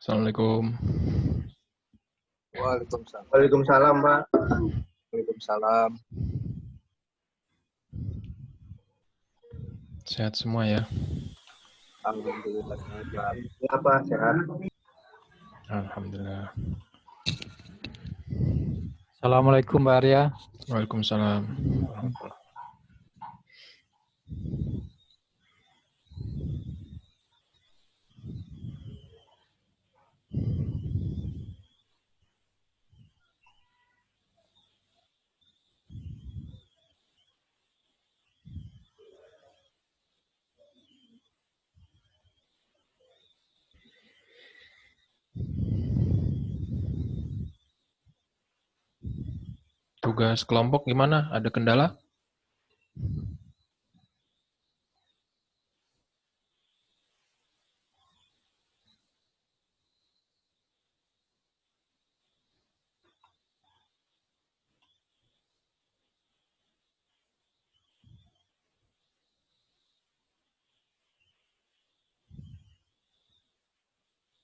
Assalamualaikum. Waalaikumsalam. Waalaikumsalam, Pak. Waalaikumsalam. Sehat semua ya? Alhamdulillah sehat. Ya, Pak, sehat. Alhamdulillah. Assalamualaikum Mbak Arya. Waalaikumsalam. Tugas kelompok gimana? Ada kendala?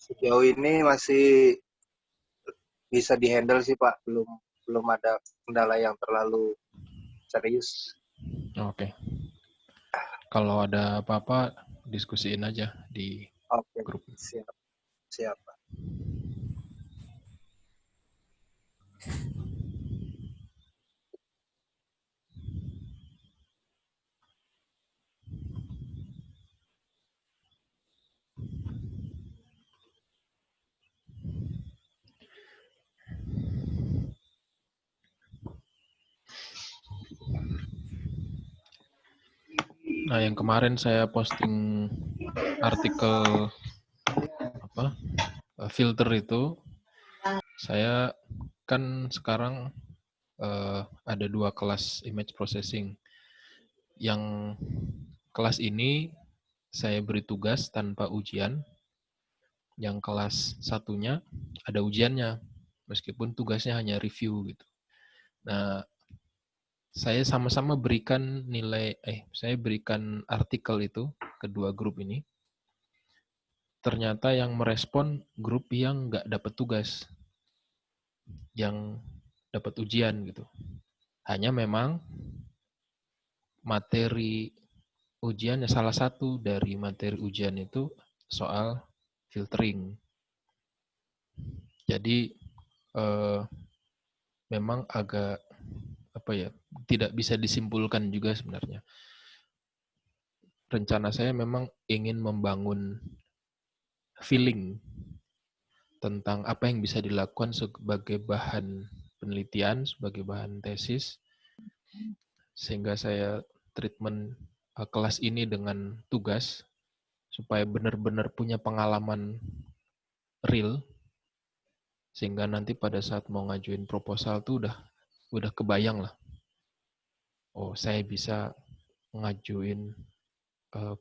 Sejauh ini masih bisa dihandle sih Pak, belum ada kendala yang terlalu serius. Oke. Kalau ada apa-apa, diskusiin aja di Oke, grup. siap Pak. Nah, yang kemarin saya posting artikel filter itu, saya kan sekarang ada 2 kelas image processing. Yang kelas ini saya beri tugas tanpa ujian. Yang kelas satunya ada ujiannya, meskipun tugasnya hanya review gitu. Nah, saya sama-sama berikan saya berikan artikel itu ke 2 grup ini. Ternyata yang merespon grup yang nggak dapat tugas, yang dapat ujian gitu. Hanya memang materi ujiannya, salah satu dari materi ujian itu soal filtering. Jadi memang agak tidak bisa disimpulkan juga sebenarnya. Rencana saya memang ingin membangun feeling tentang apa yang bisa dilakukan sebagai bahan penelitian, sebagai bahan tesis, sehingga saya treatment kelas ini dengan tugas supaya benar-benar punya pengalaman real, sehingga nanti pada saat mau ngajuin proposal tuh udah kebayang lah. Oh, saya bisa ngajuin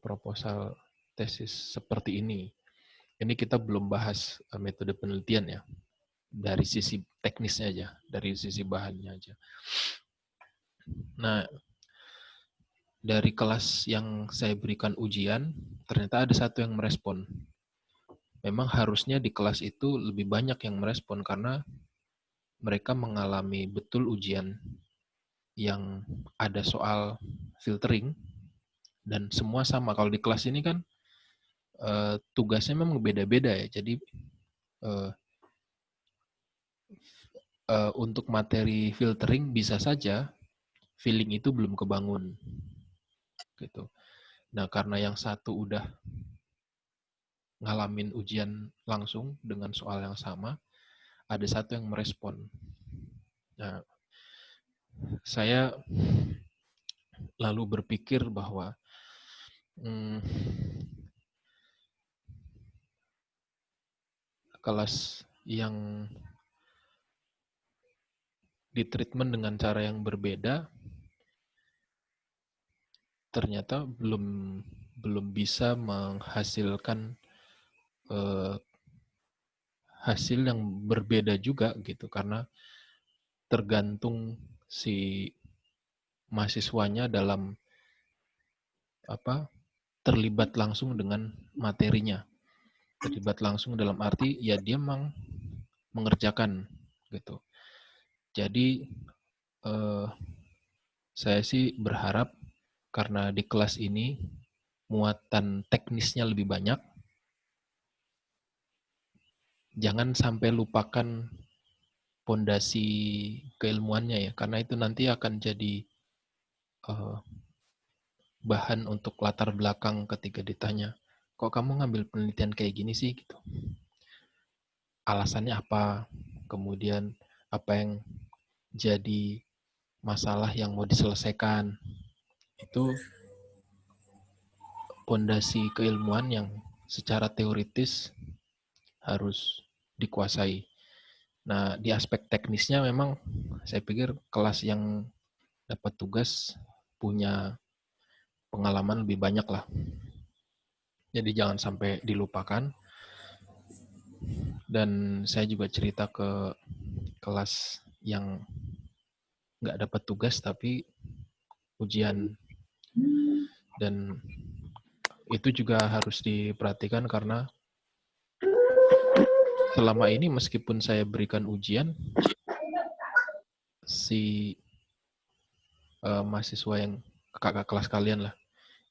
proposal tesis seperti ini. Ini kita belum bahas metode penelitian ya, dari sisi teknisnya aja, dari sisi bahannya aja. Nah, dari kelas yang saya berikan ujian, ternyata ada satu yang merespon. Memang harusnya di kelas itu lebih banyak yang merespon karena mereka mengalami betul ujian yang ada soal filtering, dan semua sama. Kalau di kelas ini kan tugasnya memang beda-beda ya. Jadi untuk materi filtering bisa saja feeling itu belum kebangun gitu. Nah, karena yang satu udah ngalamin ujian langsung dengan soal yang sama, ada satu yang merespon. Nah, saya lalu berpikir bahwa kelas yang ditreatment dengan cara yang berbeda ternyata belum bisa menghasilkan hasil yang berbeda juga gitu, karena tergantung si mahasiswanya dalam terlibat langsung dengan materinya. Terlibat langsung dalam arti ya dia memang mengerjakan gitu. Jadi saya sih berharap karena di kelas ini muatan teknisnya lebih banyak, jangan sampai lupakan pondasi keilmuannya ya, karena itu nanti akan jadi bahan untuk latar belakang ketika ditanya, kok kamu ngambil penelitian kayak gini sih gitu. Alasannya apa? Kemudian apa yang jadi masalah yang mau diselesaikan. Itu pondasi keilmuan yang secara teoritis harus dikuasai. Nah, di aspek teknisnya memang saya pikir kelas yang dapat tugas punya pengalaman lebih banyak lah. Jadi jangan sampai dilupakan. Dan saya juga cerita ke kelas yang nggak dapat tugas tapi ujian. Dan itu juga harus diperhatikan karena selama ini meskipun saya berikan ujian, si mahasiswa yang kakak kelas kalian lah,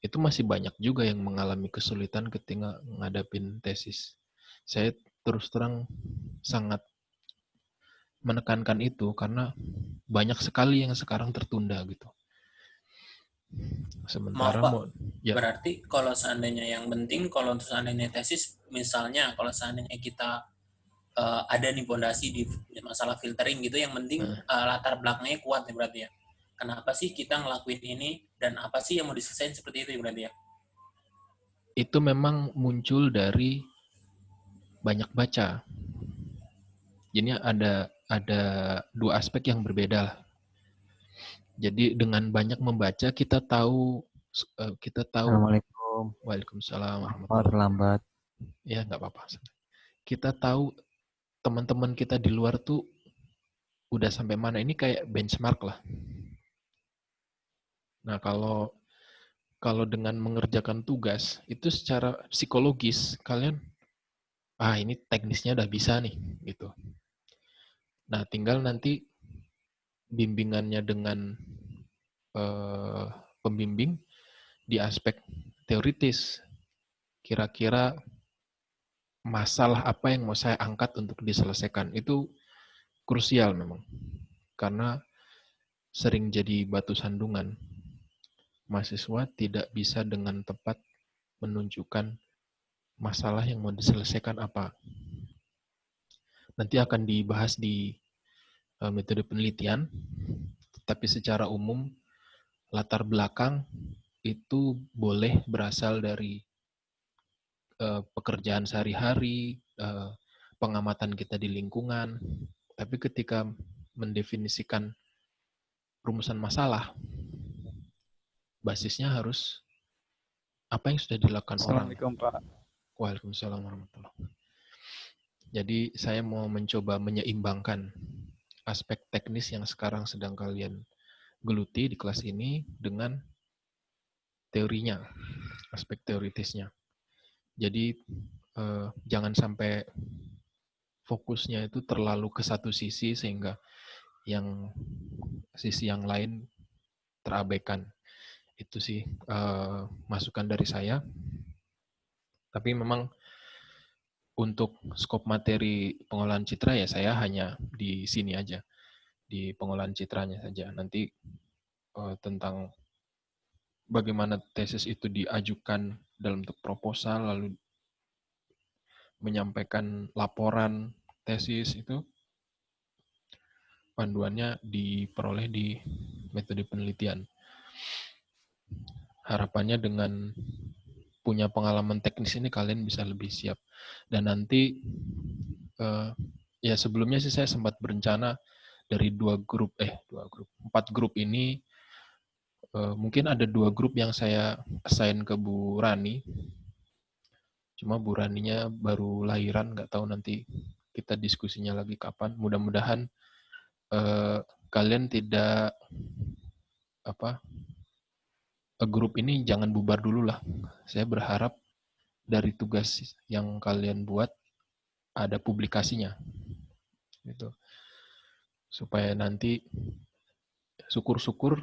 itu masih banyak juga yang mengalami kesulitan ketika ngadapin tesis. Saya terus terang sangat menekankan itu karena banyak sekali yang sekarang tertunda gitu. Sementara Maaf, Pak. ya. Berarti kalau seandainya yang penting, kalau seandainya tesis, misalnya kalau seandainya kita ada nih pondasi di masalah filtering gitu, yang penting latar belakangnya kuat ya berarti ya. Kenapa sih kita ngelakuin ini dan apa sih yang mau diselesain seperti itu ya berarti ya? Itu memang muncul dari banyak baca. Jadi ada dua aspek yang berbeda lah. Jadi dengan banyak membaca kita tahu. Assalamualaikum. Waalaikumsalam Maaf terlambat. Ya nggak apa-apa. Kita tahu teman-teman kita di luar tuh udah sampai mana. Ini kayak benchmark lah. Nah kalau dengan mengerjakan tugas itu secara psikologis kalian ini teknisnya udah bisa nih gitu. Nah tinggal nanti bimbingannya dengan pembimbing di aspek teoritis. Kira-kira masalah apa yang mau saya angkat untuk diselesaikan. Itu krusial memang. Karena sering jadi batu sandungan. Mahasiswa tidak bisa dengan tepat menunjukkan masalah yang mau diselesaikan apa. Nanti akan dibahas di metode penelitian, tapi secara umum latar belakang itu boleh berasal dari pekerjaan sehari-hari, pengamatan kita di lingkungan, tapi ketika mendefinisikan rumusan masalah, basisnya harus apa yang sudah dilakukan orang. Assalamualaikum, Pak. Waalaikumsalam warahmatullahi wabarakatuh. Jadi saya mau mencoba menyeimbangkan aspek teknis yang sekarang sedang kalian geluti di kelas ini dengan teorinya, aspek teoritisnya. Jadi jangan sampai fokusnya itu terlalu ke satu sisi sehingga yang sisi yang lain terabaikan. Itu sih masukan dari saya. Tapi memang untuk skop materi pengolahan citra ya saya hanya di sini aja, di pengolahan citranya saja. Nanti tentang bagaimana tesis itu diajukan dalam bentuk proposal, lalu menyampaikan laporan tesis itu panduannya diperoleh di metode penelitian. Harapannya dengan punya pengalaman teknis ini kalian bisa lebih siap. Dan nanti ya sebelumnya sih saya sempat berencana dari 4 grup ini mungkin ada 2 grup yang saya assign ke Bu Rani. Cuma Bu Raninya baru lahiran, nggak tahu nanti kita diskusinya lagi kapan. Mudah-mudahan kalian tidak grup ini jangan bubar dulu lah. Saya berharap dari tugas yang kalian buat ada publikasinya. Gitu. Supaya nanti syukur-syukur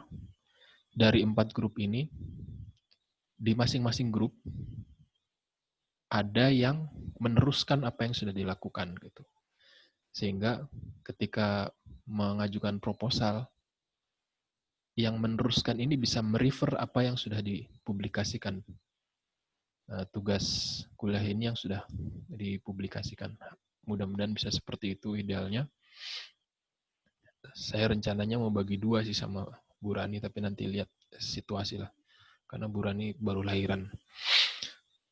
dari 4 grup ini, di masing-masing grup ada yang meneruskan apa yang sudah dilakukan gitu. Sehingga ketika mengajukan proposal, yang meneruskan ini bisa merefer apa yang sudah dipublikasikan. Tugas kuliah ini yang sudah dipublikasikan. Mudah-mudahan bisa seperti itu idealnya. Saya rencananya mau bagi 2 sih sama Bu Rani, tapi nanti lihat situasi lah. Karena Bu Rani baru lahiran.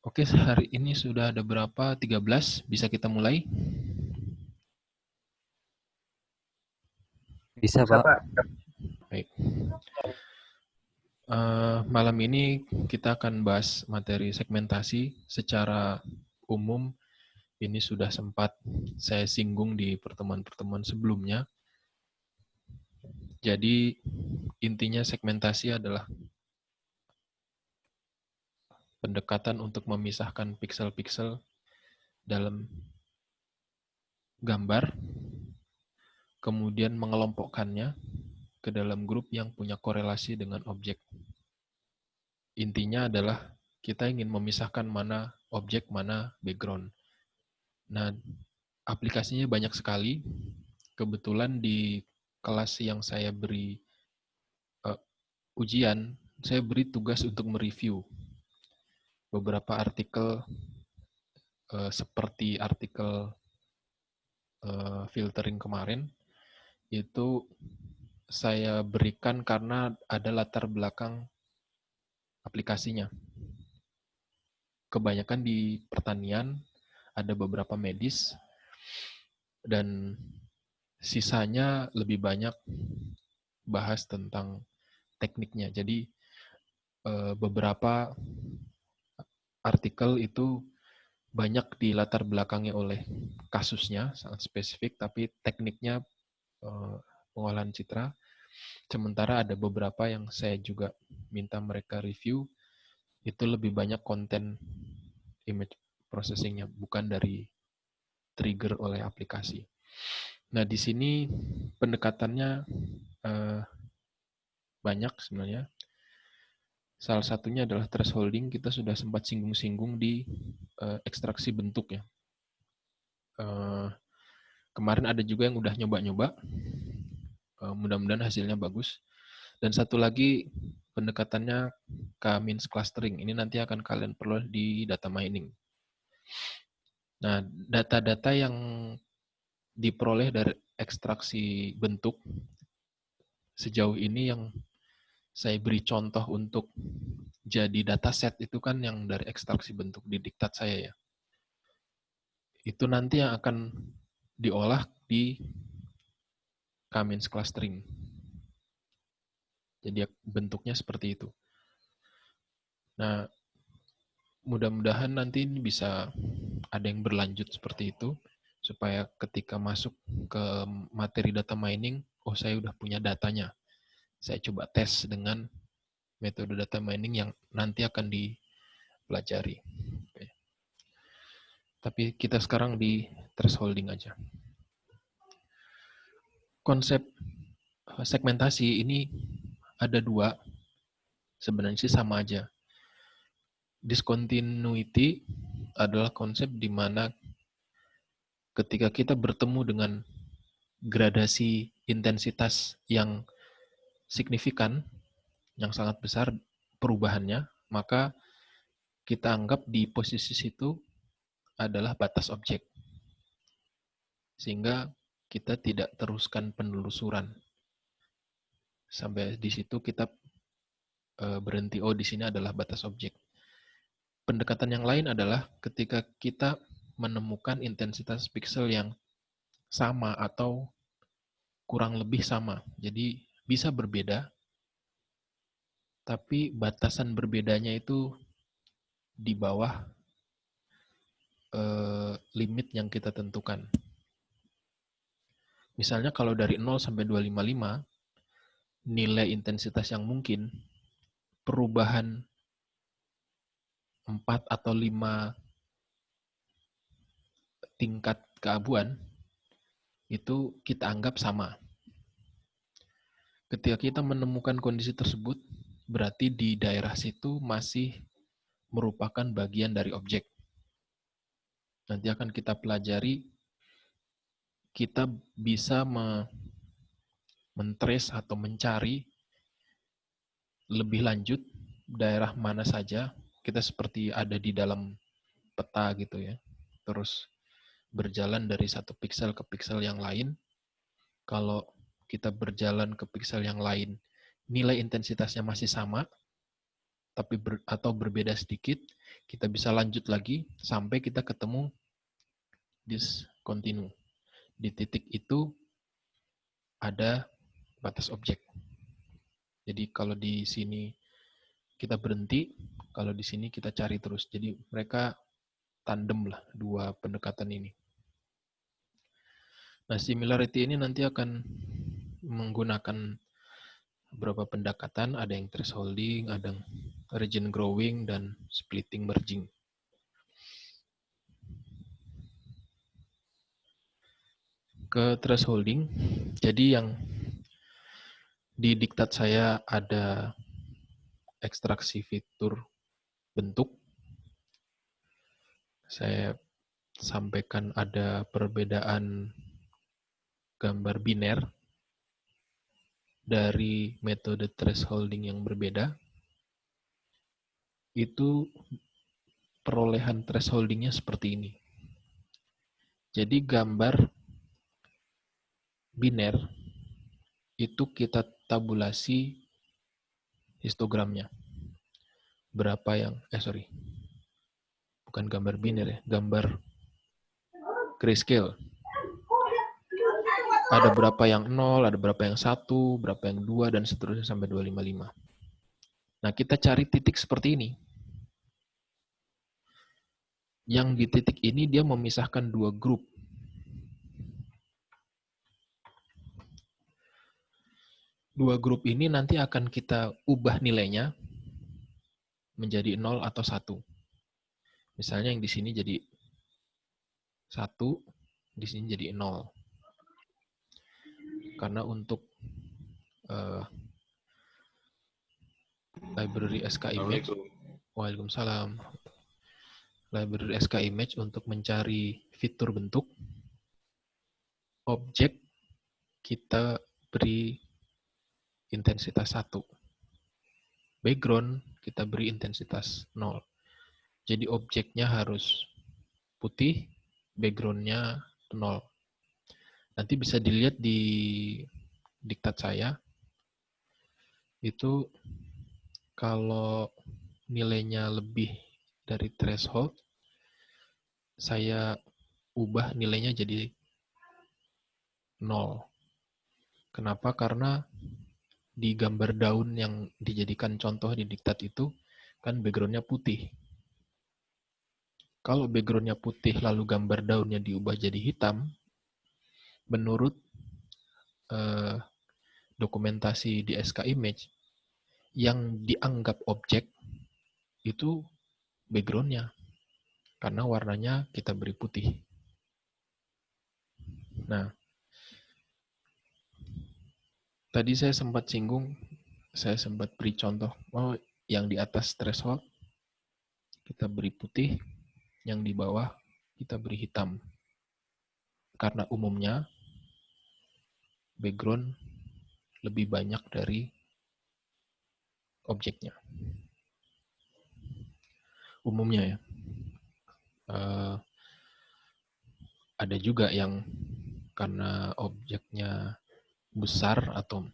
Oke, hari ini sudah ada berapa? 13. Bisa kita mulai? Bisa, Bisa, Pak. Pak. Baik. Malam ini kita akan bahas materi segmentasi secara umum. Ini sudah sempat saya singgung di pertemuan-pertemuan sebelumnya. Jadi intinya segmentasi adalah pendekatan untuk memisahkan piksel-piksel dalam gambar, kemudian mengelompokkannya ke dalam grup yang punya korelasi dengan objek. Intinya adalah kita ingin memisahkan mana objek, mana background. Nah, aplikasinya banyak sekali. Kebetulan di kelas yang saya beri ujian, saya beri tugas untuk mereview beberapa artikel seperti artikel filtering kemarin. Itu saya berikan karena ada latar belakang aplikasinya. Kebanyakan di pertanian, ada beberapa medis, dan sisanya lebih banyak bahas tentang tekniknya. Jadi beberapa artikel itu banyak dilatar belakangi oleh kasusnya, sangat spesifik, tapi tekniknya pengolahan citra. Sementara ada beberapa yang saya juga minta mereka review, itu lebih banyak konten image processing-nya, bukan dari trigger oleh aplikasi. Nah, di sini pendekatannya banyak sebenarnya. Salah satunya adalah thresholding. Kita sudah sempat singgung-singgung di ekstraksi bentuk ya. Kemarin ada juga yang udah nyoba-nyoba. Mudah-mudahan hasilnya bagus. Dan satu lagi pendekatannya K-means clustering. Ini nanti akan kalian perlu di data mining. Nah, data-data yang diperoleh dari ekstraksi bentuk sejauh ini yang saya beri contoh untuk jadi dataset itu kan yang dari ekstraksi bentuk di diktat saya ya. Itu nanti yang akan diolah di K-means clustering. Jadi bentuknya seperti itu. Nah, mudah-mudahan nanti ini bisa ada yang berlanjut seperti itu, supaya ketika masuk ke materi data mining, oh saya udah punya datanya. Saya coba tes dengan metode data mining yang nanti akan dipelajari. Oke. Tapi kita sekarang di thresholding aja. Konsep segmentasi ini ada 2, sebenarnya sih sama aja. Discontinuity adalah konsep di mana ketika kita bertemu dengan gradasi intensitas yang signifikan, yang sangat besar perubahannya, maka kita anggap di posisi situ adalah batas objek. Sehingga kita tidak teruskan penelusuran. Sampai di situ kita berhenti, oh di sini adalah batas objek. Pendekatan yang lain adalah ketika kita menemukan intensitas piksel yang sama atau kurang lebih sama. Jadi bisa berbeda, tapi batasan berbedanya itu di bawah limit yang kita tentukan. Misalnya kalau dari 0 sampai 255, nilai intensitas yang mungkin, perubahan 4 atau 5 tingkat keabuan itu kita anggap sama. Ketika kita menemukan kondisi tersebut, berarti di daerah situ masih merupakan bagian dari objek. Nanti akan kita pelajari, kita bisa men-trace atau mencari lebih lanjut daerah mana saja. Kita seperti ada di dalam peta gitu ya. Terus berjalan dari satu piksel ke piksel yang lain. Kalau kita berjalan ke piksel yang lain, nilai intensitasnya masih sama, tapi atau berbeda sedikit, kita bisa lanjut lagi sampai kita ketemu discontinue. Di titik itu ada batas objek. Jadi kalau di sini kita berhenti, kalau di sini kita cari terus. Jadi mereka tandem lah, dua pendekatan ini. Nah, similarity ini nanti akan menggunakan beberapa pendekatan, ada yang thresholding, ada yang region growing, dan splitting merging. Ke thresholding, jadi yang di diktat saya ada ekstraksi fitur bentuk. Saya sampaikan ada perbedaan gambar biner dari metode thresholding yang berbeda. Itu perolehan thresholdingnya seperti ini. Jadi gambar biner itu kita tabulasi histogramnya. Berapa yang, bukan gambar biner ya, gambar grayscale. Ada berapa yang 0, ada berapa yang 1, berapa yang 2, dan seterusnya sampai 255. Nah, kita cari titik seperti ini. Yang di titik ini dia memisahkan dua grup. Dua grup ini nanti akan kita ubah nilainya menjadi 0 atau 1. Misalnya yang di sini jadi 1, di sini jadi 0. Karena untuk library SK image, Waalaikumsalam. Library SK image untuk mencari fitur bentuk, objek kita beri intensitas 1. Background kita beri intensitas 0. Jadi objeknya harus putih, background-nya 0. Nanti bisa dilihat di diktat saya, itu kalau nilainya lebih dari threshold, saya ubah nilainya jadi 0. Kenapa? Karena di gambar daun yang dijadikan contoh di diktat itu, kan background-nya putih. Kalau background-nya putih lalu gambar daunnya diubah jadi hitam, menurut dokumentasi di SK image, yang dianggap objek itu background-nya. Karena warnanya kita beri putih. Nah, tadi saya sempat singgung, saya sempat beri contoh, yang di atas threshold kita beri putih, yang di bawah kita beri hitam. Karena umumnya background lebih banyak dari objeknya. Umumnya ya. Ada juga yang karena objeknya besar atau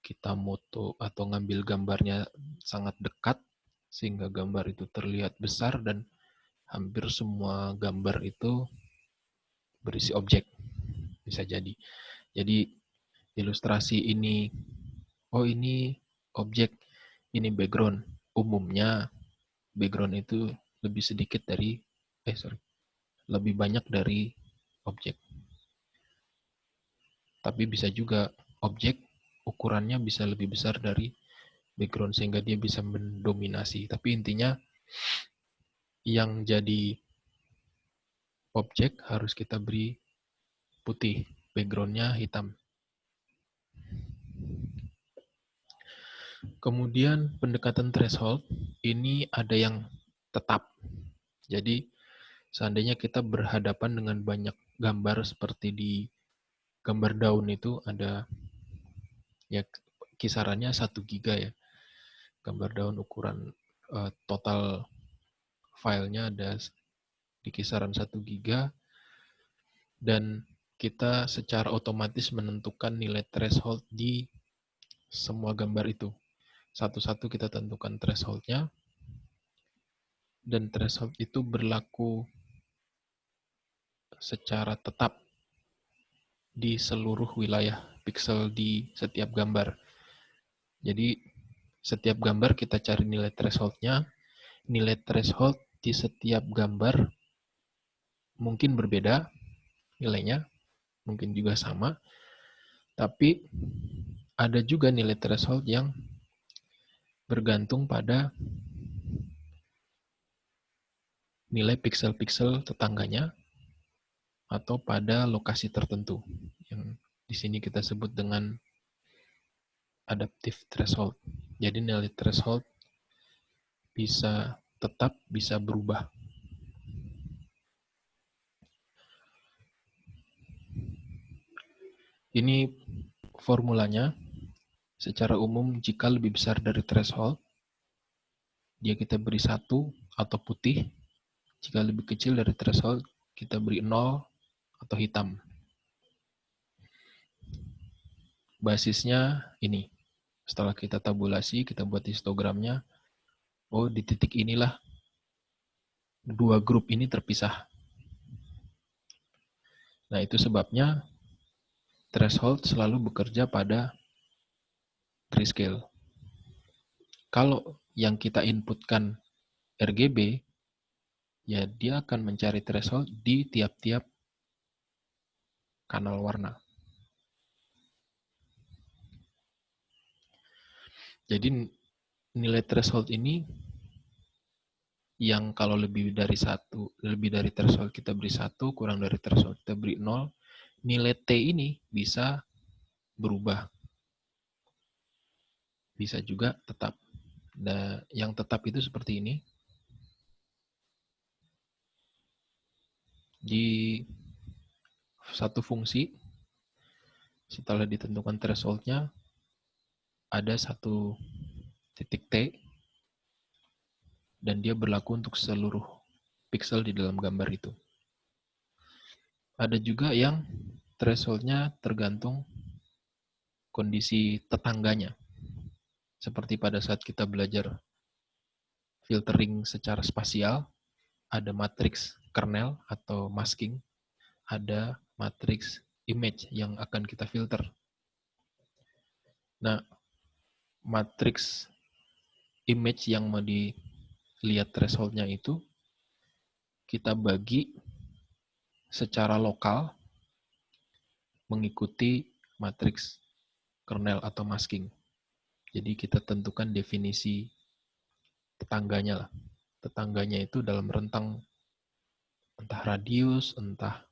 kita moto atau ngambil gambarnya sangat dekat sehingga gambar itu terlihat besar dan hampir semua gambar itu berisi objek. Bisa jadi. Jadi ilustrasi ini, ini objek, ini background. Umumnya background itu lebih sedikit dari, lebih banyak dari objek. Tapi bisa juga objek ukurannya bisa lebih besar dari background sehingga dia bisa mendominasi. Tapi intinya yang jadi objek harus kita beri putih, background-nya hitam. Kemudian pendekatan threshold, ini ada yang tetap. Jadi seandainya kita berhadapan dengan banyak gambar seperti di gambar daun itu ada ya kisarannya 1 giga ya. Gambar daun ukuran total filenya ada di kisaran 1 giga dan kita secara otomatis menentukan nilai threshold di semua gambar itu. Satu-satu kita tentukan threshold-nya dan threshold itu berlaku secara tetap di seluruh wilayah pixel di setiap gambar. Jadi setiap gambar kita cari nilai threshold-nya. Nilai threshold di setiap gambar mungkin berbeda nilainya, mungkin juga sama, tapi ada juga nilai threshold yang bergantung pada nilai pixel-pixel tetangganya atau pada lokasi tertentu yang di sini kita sebut dengan adaptive threshold. Jadi nilai threshold bisa tetap, bisa berubah. Ini formulanya. Secara umum, jika lebih besar dari threshold, dia kita beri 1 atau putih. Jika lebih kecil dari threshold, kita beri 0 atau hitam. Basisnya ini. Setelah kita tabulasi, kita buat histogramnya. Oh, di titik inilah dua grup ini terpisah. Nah, itu sebabnya threshold selalu bekerja pada grayscale. Kalau yang kita inputkan RGB, ya dia akan mencari threshold di tiap-tiap kanal warna. Jadi nilai threshold ini yang kalau lebih dari threshold kita beri 1, kurang dari threshold kita beri 0, nilai T ini bisa berubah. Bisa juga tetap. Nah, yang tetap itu seperti ini. Di satu fungsi, setelah ditentukan threshold-nya, ada satu titik T, dan dia berlaku untuk seluruh pixel di dalam gambar itu. Ada juga yang threshold-nya tergantung kondisi tetangganya. Seperti pada saat kita belajar filtering secara spasial, ada matriks kernel atau masking, ada matriks image yang akan kita filter. Nah, matriks image yang mau dilihat threshold-nya itu kita bagi secara lokal mengikuti matriks kernel atau masking. Jadi kita tentukan definisi tetangganya lah. Tetangganya itu dalam rentang entah radius, entah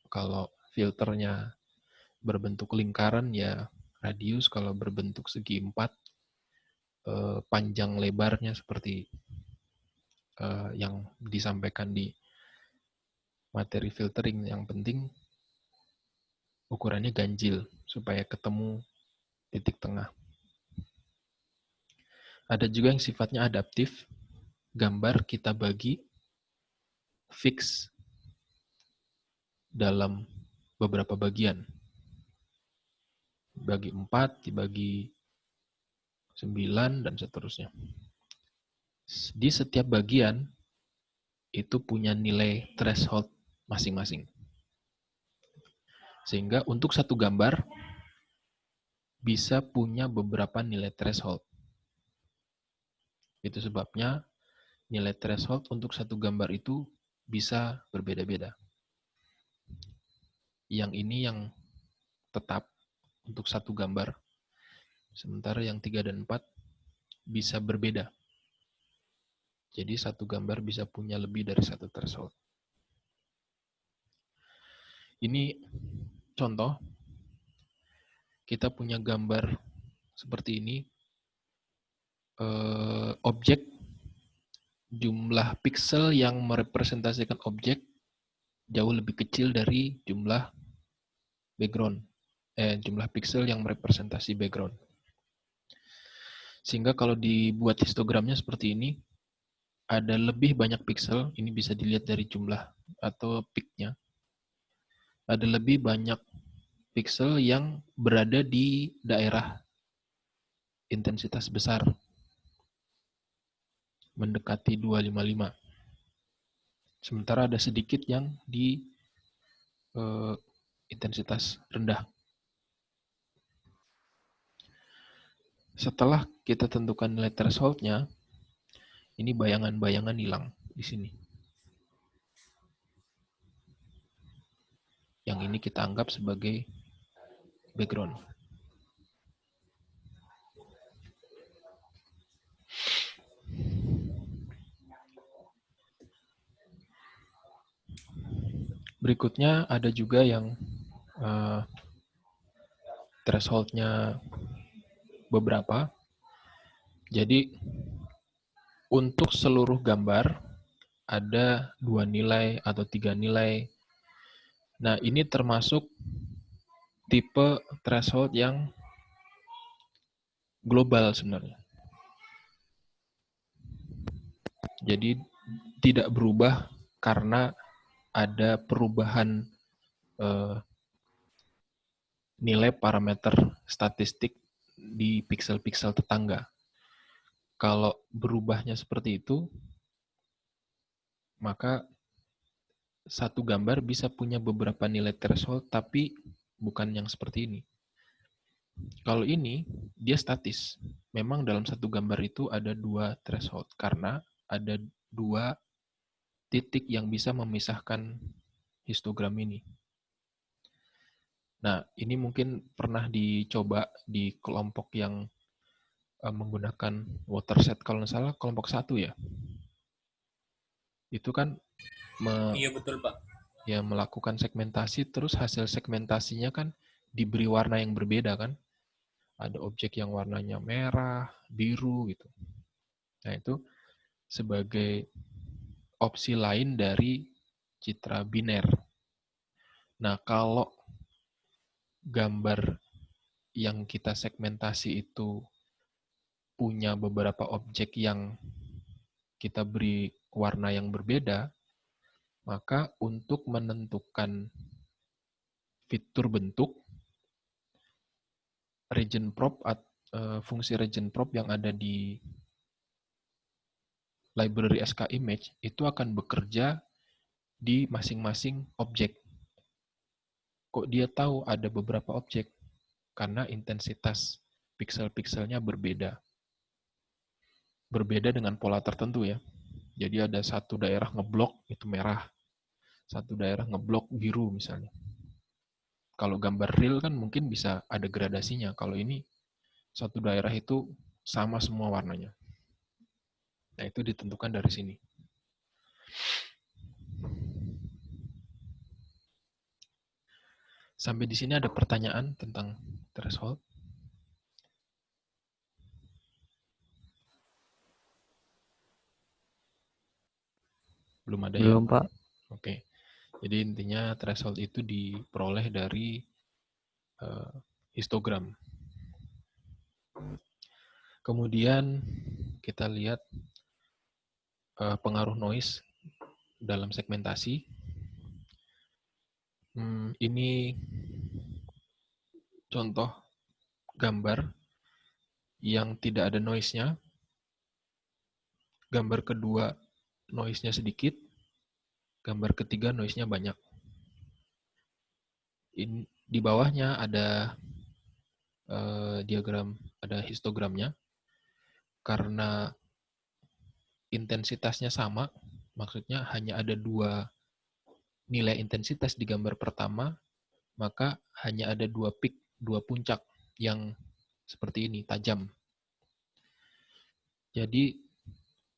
kalau filternya berbentuk lingkaran ya radius, kalau berbentuk segi 4 panjang lebarnya seperti yang disampaikan di materi filtering. Yang penting ukurannya ganjil supaya ketemu titik tengah. Ada juga yang sifatnya adaptif. Gambar kita bagi fix dalam beberapa bagian. Bagi 4, dibagi 9, dan seterusnya. Di setiap bagian itu punya nilai threshold masing-masing. Sehingga untuk satu gambar bisa punya beberapa nilai threshold. Itu sebabnya nilai threshold untuk satu gambar itu bisa berbeda-beda. Yang ini yang tetap untuk satu gambar. Sementara yang 3 dan 4 bisa berbeda. Jadi satu gambar bisa punya lebih dari satu threshold. Ini contoh, kita punya gambar seperti ini, objek, jumlah pixel yang merepresentasikan objek jauh lebih kecil dari jumlah background, jumlah pixel yang merepresentasi background. Sehingga kalau dibuat histogramnya seperti ini, ada lebih banyak pixel, ini bisa dilihat dari jumlah atau peak-nya. Ada lebih banyak pixel yang berada di daerah intensitas besar, mendekati 255. Sementara ada sedikit yang di intensitas rendah. Setelah kita tentukan nilai threshold-nya, ini bayangan-bayangan hilang di sini. Yang ini kita anggap sebagai background. Berikutnya ada juga yang threshold-nya beberapa. Jadi untuk seluruh gambar ada 2 nilai atau 3 nilai. Nah, ini termasuk tipe threshold yang global sebenarnya. Jadi tidak berubah karena ada perubahan nilai parameter statistik di pixel-pixel tetangga. Kalau berubahnya seperti itu, maka satu gambar bisa punya beberapa nilai threshold, tapi bukan yang seperti ini. Kalau ini, dia statis. Memang dalam satu gambar itu ada 2 threshold, karena ada 2 titik yang bisa memisahkan histogram ini. Nah, ini mungkin pernah dicoba di kelompok yang menggunakan watershed, kalau nggak salah kelompok 1 ya. Itu kan Iya betul, Pak. Ya melakukan segmentasi, terus hasil segmentasinya kan diberi warna yang berbeda kan. Ada objek yang warnanya merah, biru gitu. Nah, itu sebagai opsi lain dari citra biner. Nah, kalau gambar yang kita segmentasi itu punya beberapa objek yang kita beri warna yang berbeda, maka untuk menentukan fitur bentuk, region prop, fungsi region prop yang ada di library skimage itu akan bekerja di masing-masing objek. Kok dia tahu ada beberapa objek? Karena intensitas pixel-pixelnya berbeda. Berbeda dengan pola tertentu ya. Jadi ada satu daerah ngeblok itu merah, satu daerah ngeblok biru misalnya. Kalau gambar real kan mungkin bisa ada gradasinya. Kalau ini satu daerah itu sama semua warnanya. Nah, itu ditentukan dari sini. Sampai di sini ada pertanyaan tentang threshold? Belum ada ya? Belum, Pak. Oke. Jadi intinya threshold itu diperoleh dari histogram. Kemudian kita lihat pengaruh noise dalam segmentasi. Ini contoh gambar yang tidak ada noise-nya. Gambar kedua noise-nya sedikit. Gambar ketiga noise-nya banyak. Di bawahnya ada diagram, ada histogramnya. Karena intensitasnya sama, maksudnya hanya ada 2 nilai intensitas di gambar pertama, maka hanya ada 2 peak, 2 puncak yang seperti ini, tajam. Jadi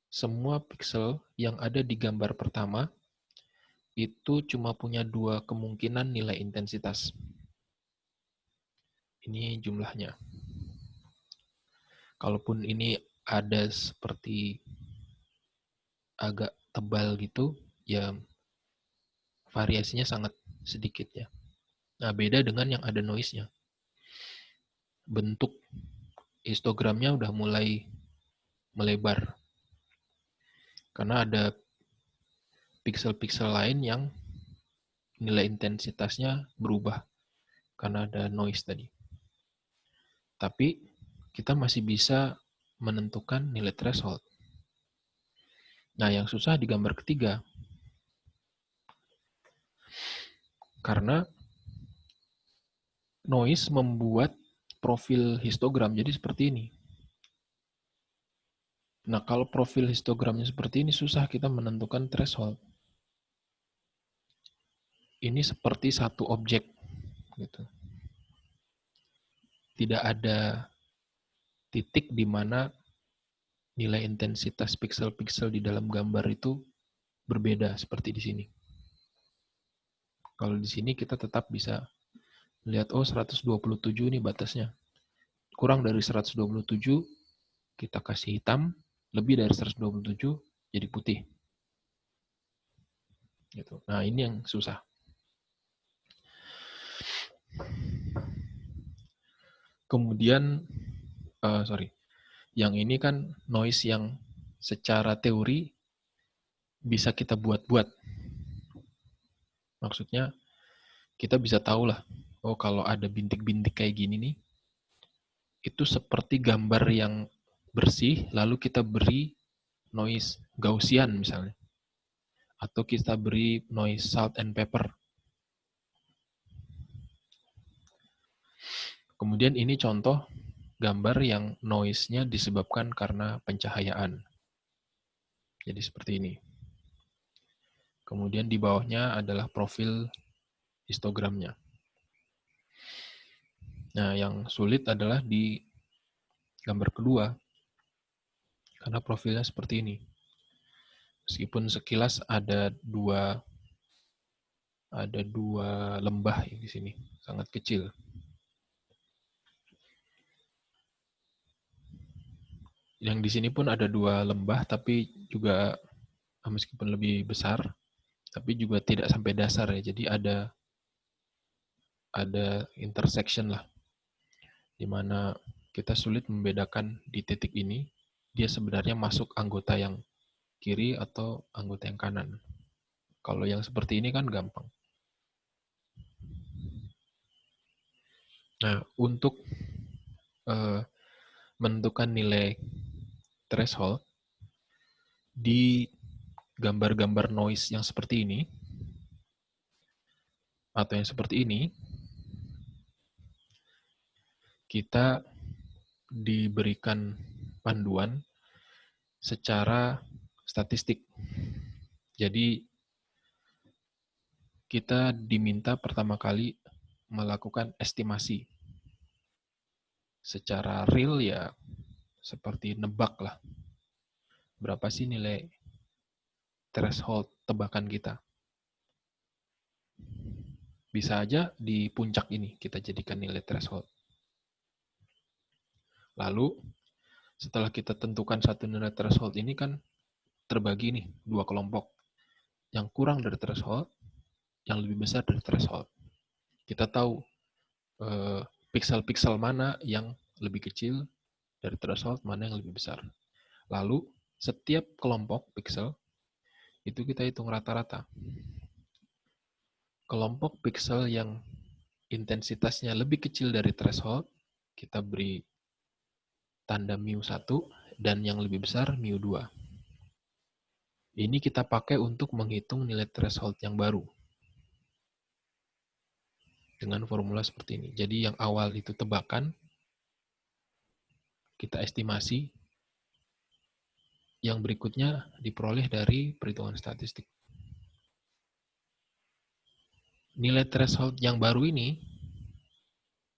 semua pixel yang ada di gambar pertama itu cuma punya 2 kemungkinan nilai intensitas. Ini jumlahnya. Kalaupun ini ada seperti agak tebal gitu, ya variasinya sangat sedikit ya. Nah, beda dengan yang ada noise-nya. Bentuk histogramnya udah mulai melebar. Karena ada piksel-piksel lain yang nilai intensitasnya berubah karena ada noise tadi. Tapi kita masih bisa menentukan nilai threshold. Nah, yang susah di gambar ketiga. Karena noise membuat profil histogram jadi seperti ini. Nah, kalau profil histogramnya seperti ini, susah kita menentukan threshold. Ini seperti satu objek, gitu. Tidak ada titik di mana nilai intensitas piksel-piksel di dalam gambar itu berbeda seperti di sini. Kalau di sini kita tetap bisa lihat, oh 127 ini batasnya. Kurang dari 127, kita kasih hitam. Lebih dari 127, jadi putih. Gitu. Nah, ini yang susah. Kemudian, yang ini kan noise yang secara teori bisa kita buat-buat. Maksudnya, kita bisa tahu lah, oh kalau ada bintik-bintik kayak gini nih, itu seperti gambar yang bersih, lalu kita beri noise Gaussian misalnya. Atau kita beri noise salt and pepper. Kemudian ini contoh gambar yang noise-nya disebabkan karena pencahayaan. Jadi seperti ini. Kemudian di bawahnya adalah profil histogramnya. Nah, yang sulit adalah di gambar kedua. Karena profilnya seperti ini. Meskipun sekilas ada dua lembah di sini, sangat kecil. Yang di sini pun ada 2 lembah, tapi juga meskipun lebih besar, tapi juga tidak sampai dasar ya. Jadi ada intersection lah, di mana kita sulit membedakan di titik ini, dia sebenarnya masuk anggota yang kiri atau anggota yang kanan. Kalau yang seperti ini kan gampang. Nah, untuk menentukan nilai threshold di gambar-gambar noise yang seperti ini, atau yang seperti ini, kita diberikan panduan secara statistik. Jadi, kita diminta pertama kali melakukan estimasi. Secara real ya, seperti nebak lah. Berapa sih nilai threshold tebakan kita? Bisa aja di puncak ini kita jadikan nilai threshold. Lalu, setelah kita tentukan satu nilai threshold ini kan terbagi nih 2 kelompok. Yang kurang dari threshold, yang lebih besar dari threshold. Kita tahu piksel-piksel mana yang lebih kecil dari threshold, mana yang lebih besar. Lalu, setiap kelompok piksel, itu kita hitung rata-rata. Kelompok piksel yang intensitasnya lebih kecil dari threshold, kita beri tanda mu1, dan yang lebih besar mu2. Ini kita pakai untuk menghitung nilai threshold yang baru. Dengan formula seperti ini. Jadi yang awal itu tebakan, kita estimasi, yang berikutnya diperoleh dari perhitungan statistik. Nilai threshold yang baru ini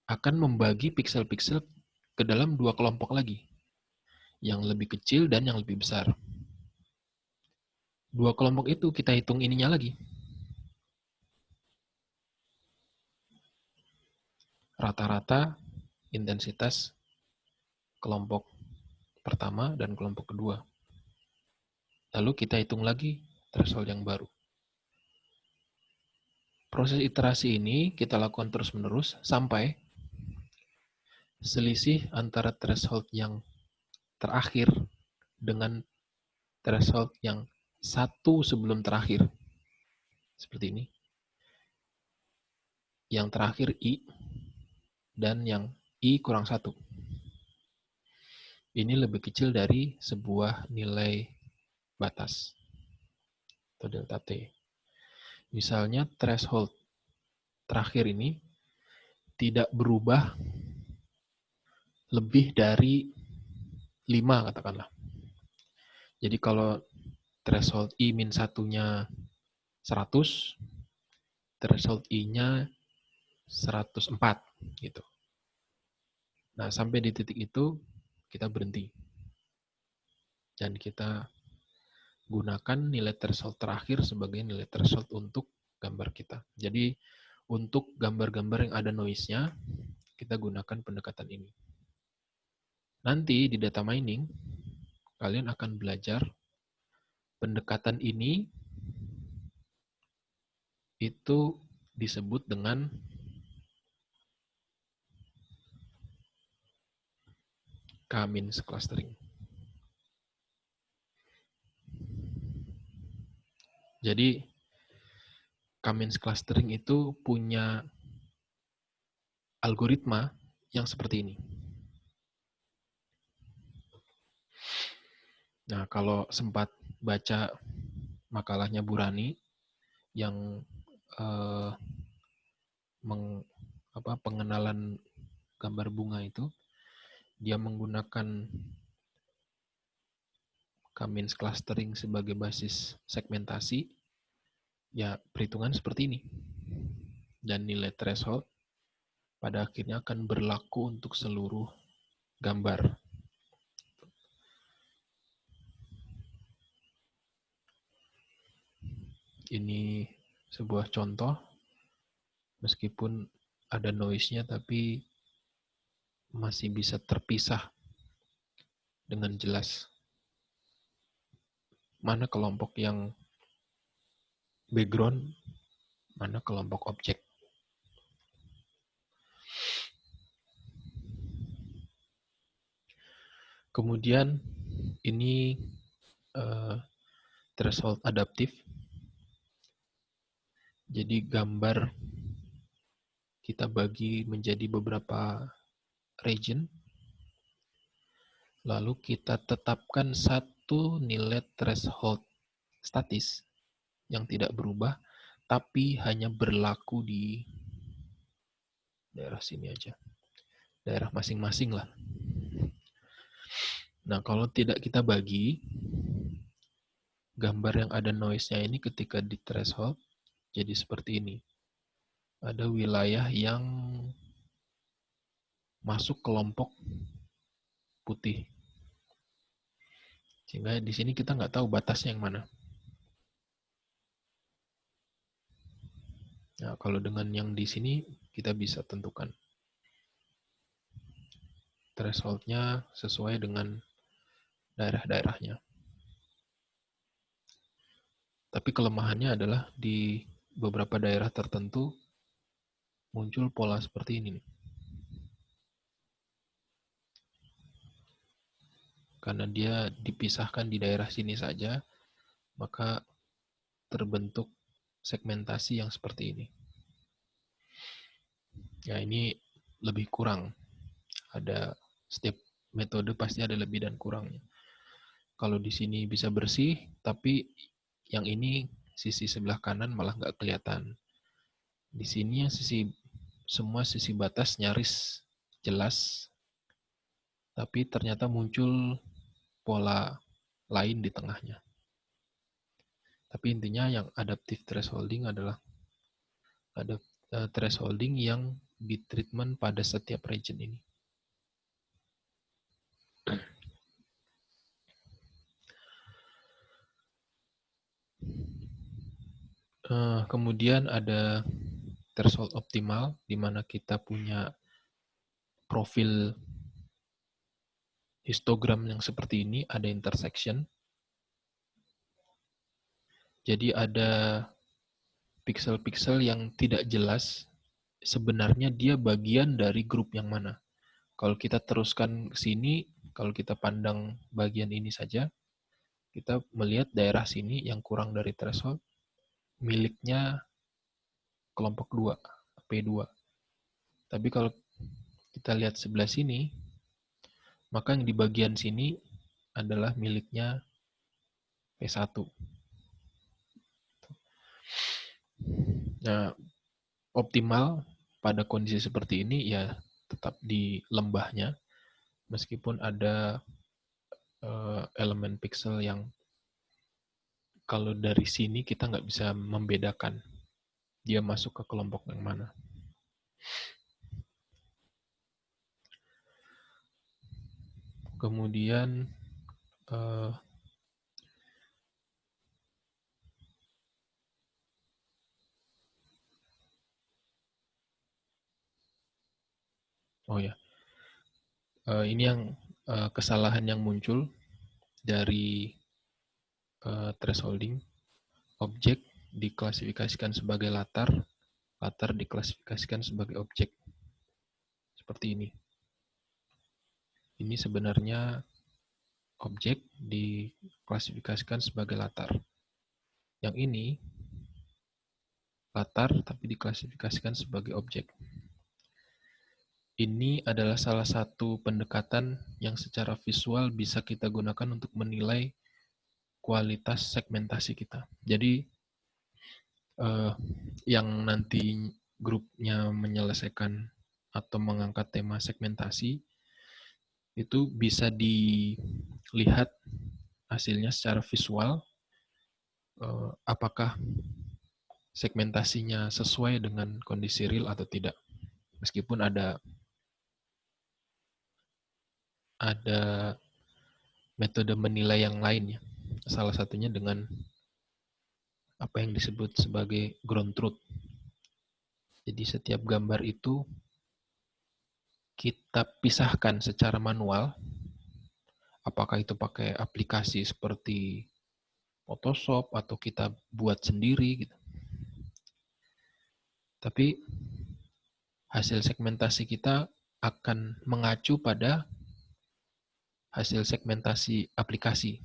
akan membagi piksel-piksel ke dalam 2 kelompok lagi. Yang lebih kecil dan yang lebih besar. 2 kelompok itu kita hitung ininya lagi. rata-rata intensitas kelompok pertama dan kelompok kedua. Lalu kita hitung lagi threshold yang baru. Proses iterasi ini kita lakukan terus-menerus sampai selisih antara threshold yang terakhir dengan threshold yang satu sebelum terakhir. Seperti ini. Yang terakhir I dan yang I kurang 1. Ini lebih kecil dari sebuah nilai batas atau delta T. Misalnya threshold terakhir ini tidak berubah lebih dari 5 katakanlah. Jadi kalau threshold I min 1-nya 100, threshold I-nya 104 gitu. Nah, sampai di titik itu kita berhenti. Dan kita gunakan nilai threshold terakhir sebagai nilai threshold untuk gambar kita. Jadi untuk gambar-gambar yang ada noise-nya, kita gunakan pendekatan ini. Nanti di data mining, kalian akan belajar pendekatan ini itu disebut dengan K-means clustering. Jadi K-means clustering itu punya algoritma yang seperti ini. Nah, kalau sempat baca makalahnya Burani yang pengenalan gambar bunga itu, dia menggunakan K-means clustering sebagai basis segmentasi, ya perhitungan seperti ini. Dan nilai threshold pada akhirnya akan berlaku untuk seluruh gambar. Ini sebuah contoh, meskipun ada noise-nya, tapi masih bisa terpisah dengan jelas. Mana kelompok yang background, mana kelompok objek. Kemudian ini threshold adaptif. Jadi gambar kita bagi menjadi beberapa region, lalu kita tetapkan satu nilai threshold statis yang tidak berubah, tapi hanya berlaku di daerah sini aja, daerah masing-masing lah. Nah, kalau tidak kita bagi, gambar yang ada noise-nya ini ketika di threshold jadi seperti ini. Ada wilayah yang masuk kelompok putih. Sehingga di sini kita nggak tahu batasnya yang mana. Nah, kalau dengan yang di sini kita bisa tentukan threshold-nya sesuai dengan daerah-daerahnya. Tapi kelemahannya adalah di beberapa daerah tertentu muncul pola seperti ini. Karena dia dipisahkan di daerah sini saja, maka terbentuk segmentasi yang seperti ini. Ya, ini lebih kurang. Ada setiap metode pasti ada lebih dan kurangnya. Kalau di sini bisa bersih, tapi yang ini sisi sebelah kanan malah nggak kelihatan. Di sini yang semua sisi batas nyaris jelas, tapi ternyata muncul pola lain di tengahnya. Tapi intinya yang adaptive thresholding adalah ada thresholding yang ditreatment pada setiap region ini. Kemudian ada threshold optimal, di mana kita punya profil histogram yang seperti ini, ada intersection. Jadi ada piksel-piksel yang tidak jelas sebenarnya dia bagian dari grup yang mana. Kalau kita teruskan ke sini, kalau kita pandang bagian ini saja, kita melihat daerah sini yang kurang dari threshold miliknya kelompok 2, P2. Tapi kalau kita lihat sebelah sini, maka yang di bagian sini adalah miliknya P1. Nah, optimal pada kondisi seperti ini ya tetap di lembahnya, meskipun ada elemen pixel yang kalau dari sini kita nggak bisa membedakan dia masuk ke kelompok yang mana. Kemudian ini yang kesalahan yang muncul dari thresholding. Objek diklasifikasikan sebagai latar, latar diklasifikasikan sebagai objek. Seperti ini. Ini sebenarnya objek diklasifikasikan sebagai latar. Yang ini latar tapi diklasifikasikan sebagai objek. Ini adalah salah satu pendekatan yang secara visual bisa kita gunakan untuk menilai kualitas segmentasi kita. Jadi yang nanti grupnya menyelesaikan atau mengangkat tema segmentasi itu bisa dilihat hasilnya secara visual, apakah segmentasinya sesuai dengan kondisi real atau tidak. Meskipun ada metode menilai yang lainnya. Salah satunya dengan apa yang disebut sebagai ground truth. Jadi setiap gambar itu kita pisahkan secara manual, apakah itu pakai aplikasi seperti Photoshop atau kita buat sendiri gitu. Tapi hasil segmentasi kita akan mengacu pada hasil segmentasi aplikasi.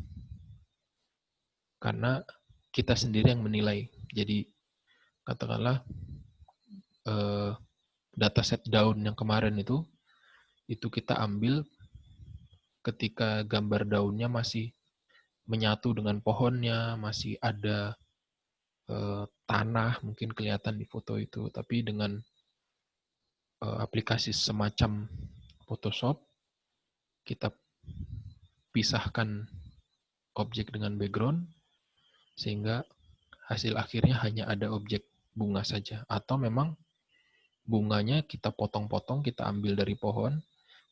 Karena kita sendiri yang menilai. Jadi katakanlah dataset daun yang kemarin itu kita ambil ketika gambar daunnya masih menyatu dengan pohonnya, masih ada tanah mungkin kelihatan di foto itu, tapi dengan aplikasi semacam Photoshop kita pisahkan objek dengan background sehingga hasil akhirnya hanya ada objek bunga saja, atau memang bunganya kita potong-potong, kita ambil dari pohon,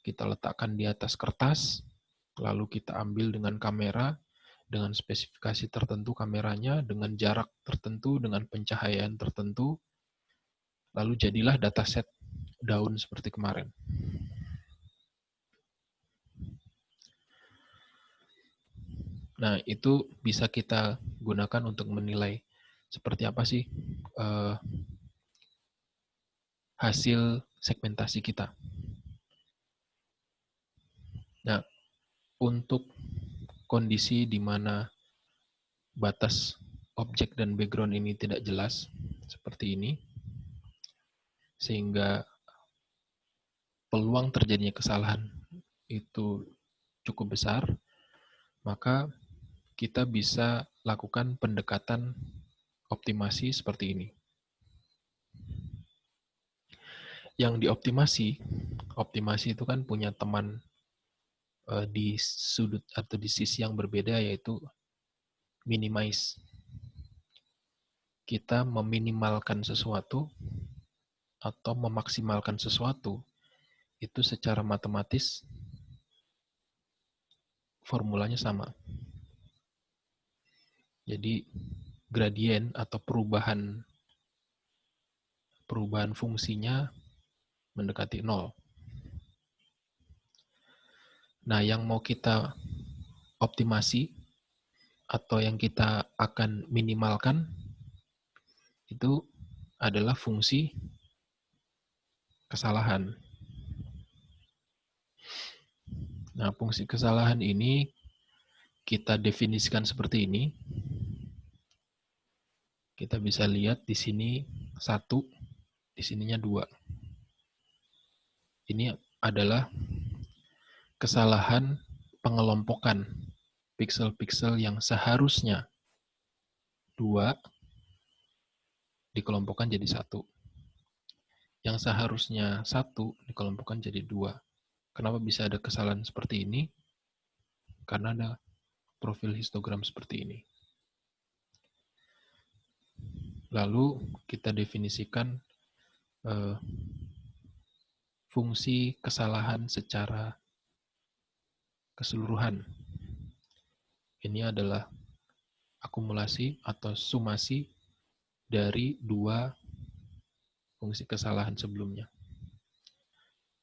kita letakkan di atas kertas, lalu kita ambil dengan kamera, dengan spesifikasi tertentu kameranya, dengan jarak tertentu, dengan pencahayaan tertentu, lalu jadilah dataset daun seperti kemarin. Nah, itu bisa kita gunakan untuk menilai seperti apa sih hasil segmentasi kita. Nah, untuk kondisi di mana batas objek dan background ini tidak jelas, seperti ini, sehingga peluang terjadinya kesalahan itu cukup besar, maka kita bisa lakukan pendekatan optimasi seperti ini. Yang optimasi itu kan punya teman di sudut atau di sisi yang berbeda, yaitu minimize. Kita meminimalkan sesuatu atau memaksimalkan sesuatu itu secara matematis formulanya sama. Jadi gradien atau perubahan fungsinya mendekati 0. Nah, yang mau kita optimasi atau yang kita akan minimalkan itu adalah fungsi kesalahan. Nah, fungsi kesalahan ini kita definisikan seperti ini. Kita bisa lihat di sini 1, di sininya 2. Ini adalah kesalahan pengelompokan piksel-piksel yang seharusnya 2 dikelompokkan jadi 1. Yang seharusnya 1 dikelompokkan jadi 2. Kenapa bisa ada kesalahan seperti ini? Karena ada profil histogram seperti ini. Lalu kita definisikan fungsi kesalahan secara keseluruhan. Ini adalah akumulasi atau sumasi dari 2 fungsi kesalahan sebelumnya.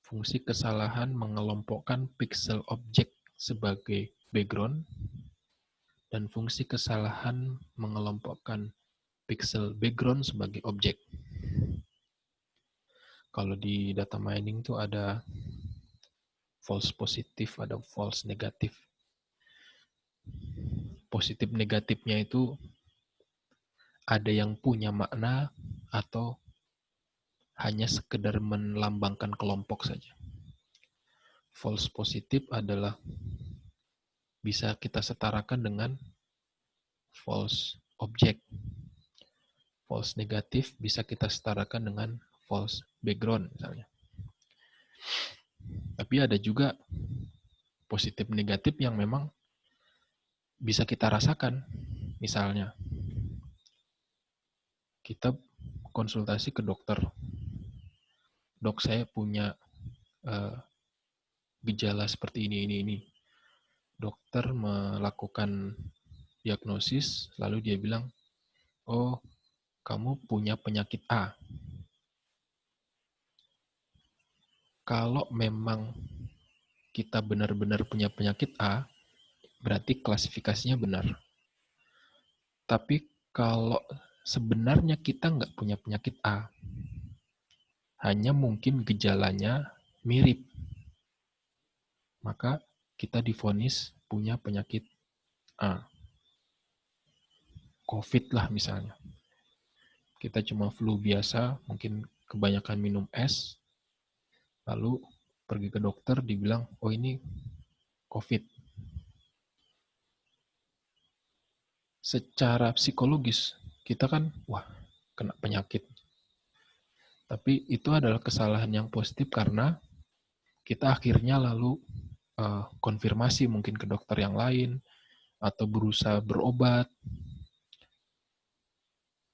Fungsi kesalahan mengelompokkan piksel objek sebagai background, dan fungsi kesalahan mengelompokkan piksel background sebagai objek. Kalau di data mining itu ada false positif, ada false negatif. Positif negatifnya itu ada yang punya makna atau hanya sekedar melambangkan kelompok saja. False positif adalah bisa kita setarakan dengan false object. False negatif bisa kita setarakan dengan false background misalnya. Tapi ada juga positif negatif yang memang bisa kita rasakan. Misalnya, kita konsultasi ke dokter. Dok, saya punya gejala seperti ini. Dokter melakukan diagnosis, lalu dia bilang, oh, kamu punya penyakit A. Kalau memang kita benar-benar punya penyakit A, berarti klasifikasinya benar. Tapi kalau sebenarnya kita nggak punya penyakit A, hanya mungkin gejalanya mirip, maka kita divonis punya penyakit A. COVID lah misalnya. Kita cuma flu biasa, mungkin kebanyakan minum es, lalu pergi ke dokter, dibilang, oh ini COVID. Secara psikologis, kita kan, wah, kena penyakit. Tapi itu adalah kesalahan yang positif karena kita akhirnya lalu konfirmasi mungkin ke dokter yang lain, atau berusaha berobat,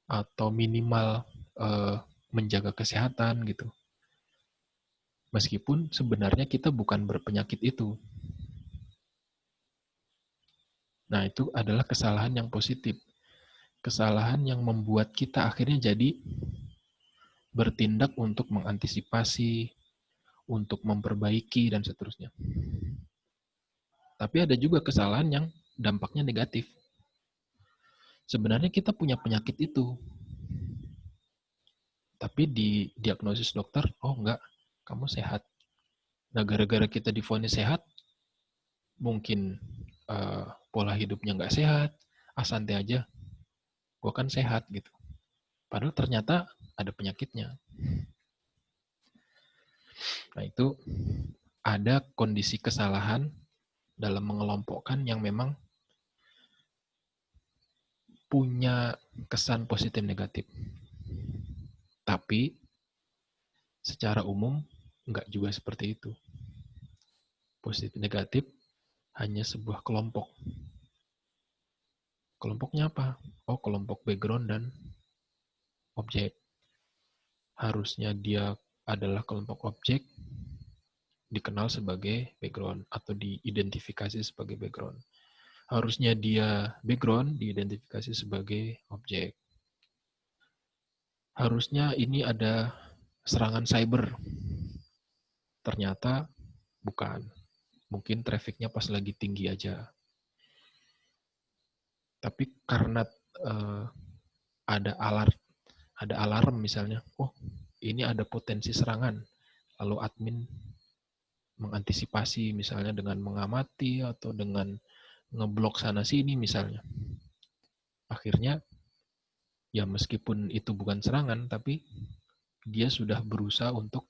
atau minimal menjaga kesehatan gitu. Meskipun sebenarnya kita bukan berpenyakit itu. Nah, itu adalah kesalahan yang positif. Kesalahan yang membuat kita akhirnya jadi bertindak untuk mengantisipasi, untuk memperbaiki, dan seterusnya. Tapi ada juga kesalahan yang dampaknya negatif. Sebenarnya kita punya penyakit itu. Tapi di diagnosis dokter, oh enggak, kamu sehat. Nah, gara-gara kita divonis sehat, mungkin pola hidupnya nggak sehat, santai aja, gue kan sehat gitu. Padahal ternyata ada penyakitnya. Nah, itu ada kondisi kesalahan dalam mengelompokkan yang memang punya kesan positif negatif. Tapi secara umum nggak juga seperti itu. Positif negatif hanya sebuah kelompok. Kelompoknya apa? Oh, kelompok background dan objek. Harusnya dia adalah kelompok objek, dikenal sebagai background atau diidentifikasi sebagai background. Harusnya dia background, diidentifikasi sebagai objek. Harusnya ini ada serangan cyber. Ternyata bukan. Mungkin trafficnya pas lagi tinggi aja. Tapi karena ada alarm misalnya, oh ini ada potensi serangan, lalu admin mengantisipasi misalnya dengan mengamati atau dengan ngeblok sana sini misalnya. Akhirnya ya meskipun itu bukan serangan, tapi dia sudah berusaha untuk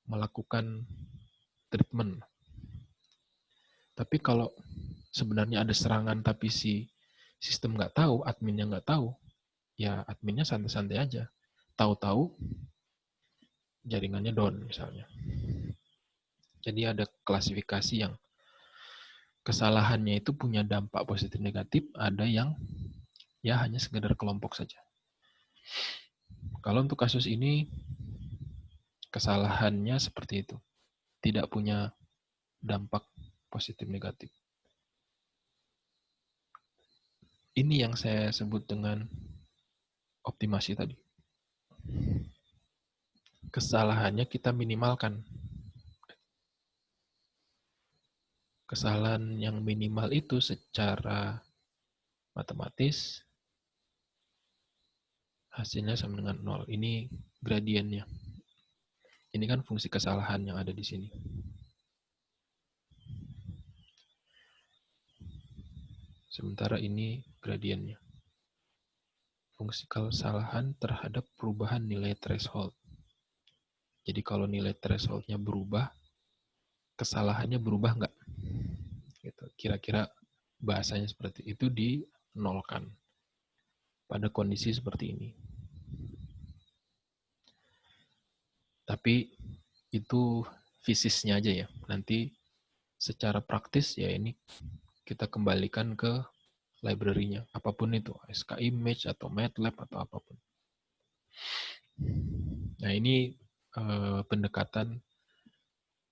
melakukan treatment. Tapi kalau sebenarnya ada serangan tapi si sistem nggak tahu, adminnya nggak tahu, ya adminnya santai-santai aja. Tahu-tahu jaringannya down misalnya. Jadi ada klasifikasi yang kesalahannya itu punya dampak positif negatif, ada yang ya hanya sekedar kelompok saja. Kalau untuk kasus ini, kesalahannya seperti itu. Tidak punya dampak positif negatif. Ini yang saya sebut dengan optimasi tadi. Kesalahannya kita minimalkan. Kesalahan yang minimal itu secara matematis hasilnya sama dengan 0. Ini gradiennya. Ini kan fungsi kesalahan yang ada di sini. Sementara ini gradiennya. Fungsi kesalahan terhadap perubahan nilai threshold. Jadi kalau nilai thresholdnya berubah, kesalahannya berubah nggak? Gitu. Kira-kira bahasanya seperti itu, dinolkan pada kondisi seperti ini. Tapi itu fisisnya aja ya. Nanti secara praktis ya ini kita kembalikan ke library-nya. Apapun itu, SKImage atau MATLAB atau apapun. Nah ini pendekatan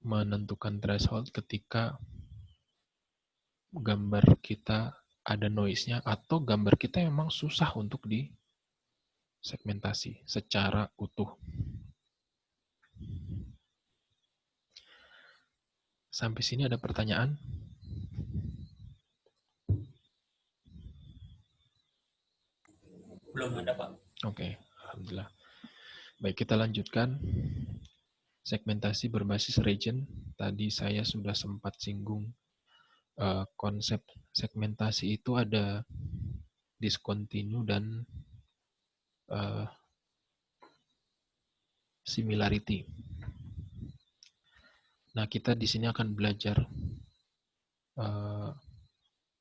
menentukan threshold ketika gambar kita ada noise-nya atau gambar kita memang susah untuk disegmentasi secara utuh. Sampai sini ada pertanyaan? Belum ada, Pak. Oke, alhamdulillah. Baik, kita lanjutkan. Segmentasi berbasis region. Tadi saya sudah sempat singgung konsep segmentasi itu ada discontinue dan similarity. Nah, kita di sini akan belajar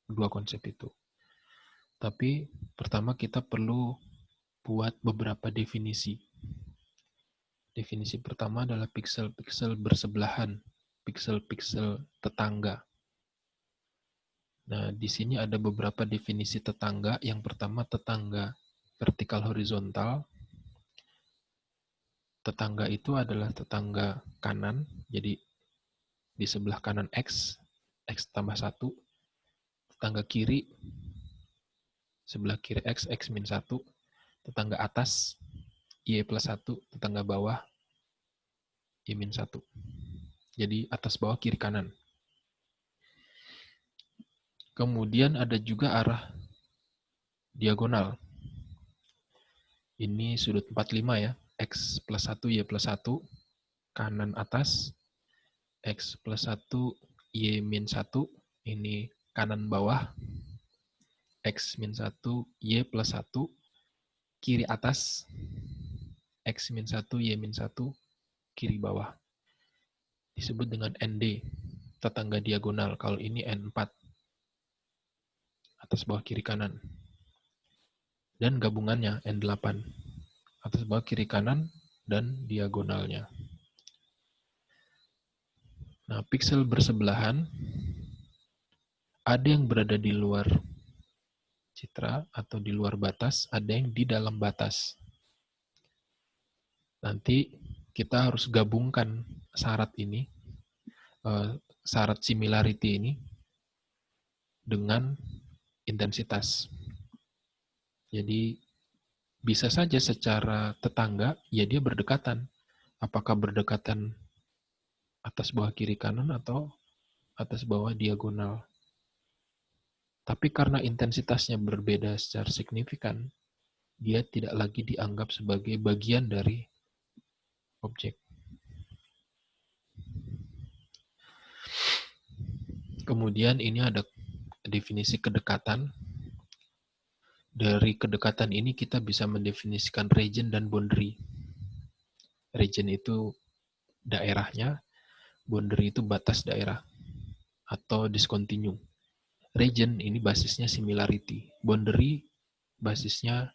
dua konsep itu. Tapi pertama kita perlu buat beberapa definisi. Definisi pertama adalah piksel-piksel bersebelahan, piksel-piksel tetangga. Nah, di sini ada beberapa definisi tetangga. Yang pertama tetangga vertikal horizontal. Tetangga itu adalah tetangga kanan, jadi di sebelah kanan X tambah 1. Tetangga kiri, sebelah kiri X min 1. Tetangga atas, Y plus 1. Tetangga bawah, Y min 1. Jadi atas bawah kiri kanan. Kemudian ada juga arah diagonal. Ini sudut 45 ya. X plus 1, Y plus 1. Kanan atas. X plus 1, Y min 1. Ini kanan bawah. X min 1, Y plus 1. Kiri atas. X min 1, Y min 1. Kiri bawah. Disebut dengan ND. Tetangga diagonal. Kalau ini N4. Atas bawah kiri kanan. Dan gabungannya N8. Atas bawah kiri kanan dan diagonalnya. Nah, piksel bersebelahan ada yang berada di luar citra atau di luar batas, ada yang di dalam batas. Nanti kita harus gabungkan syarat ini, syarat similarity ini dengan intensitas. Jadi bisa saja secara tetangga, ya dia berdekatan. Apakah berdekatan atas bawah kiri kanan atau atas bawah diagonal. Tapi karena intensitasnya berbeda secara signifikan, dia tidak lagi dianggap sebagai bagian dari objek. Kemudian ini ada definisi kedekatan. Dari kedekatan ini kita bisa mendefinisikan region dan boundary. Region itu daerahnya, boundary itu batas daerah atau discontinue. Region ini basisnya similarity, boundary basisnya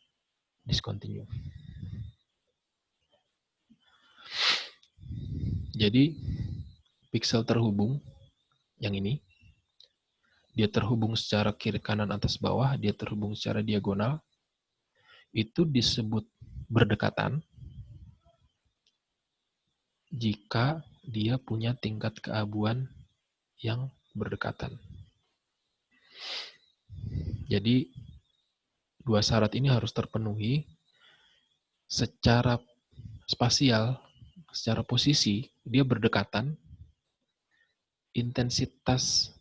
discontinue. Jadi pixel terhubung yang ini, dia terhubung secara kiri kanan atas bawah, dia terhubung secara diagonal, itu disebut berdekatan jika dia punya tingkat keabuan yang berdekatan. Jadi dua syarat ini harus terpenuhi. Secara spasial, secara posisi, dia berdekatan. Intensitas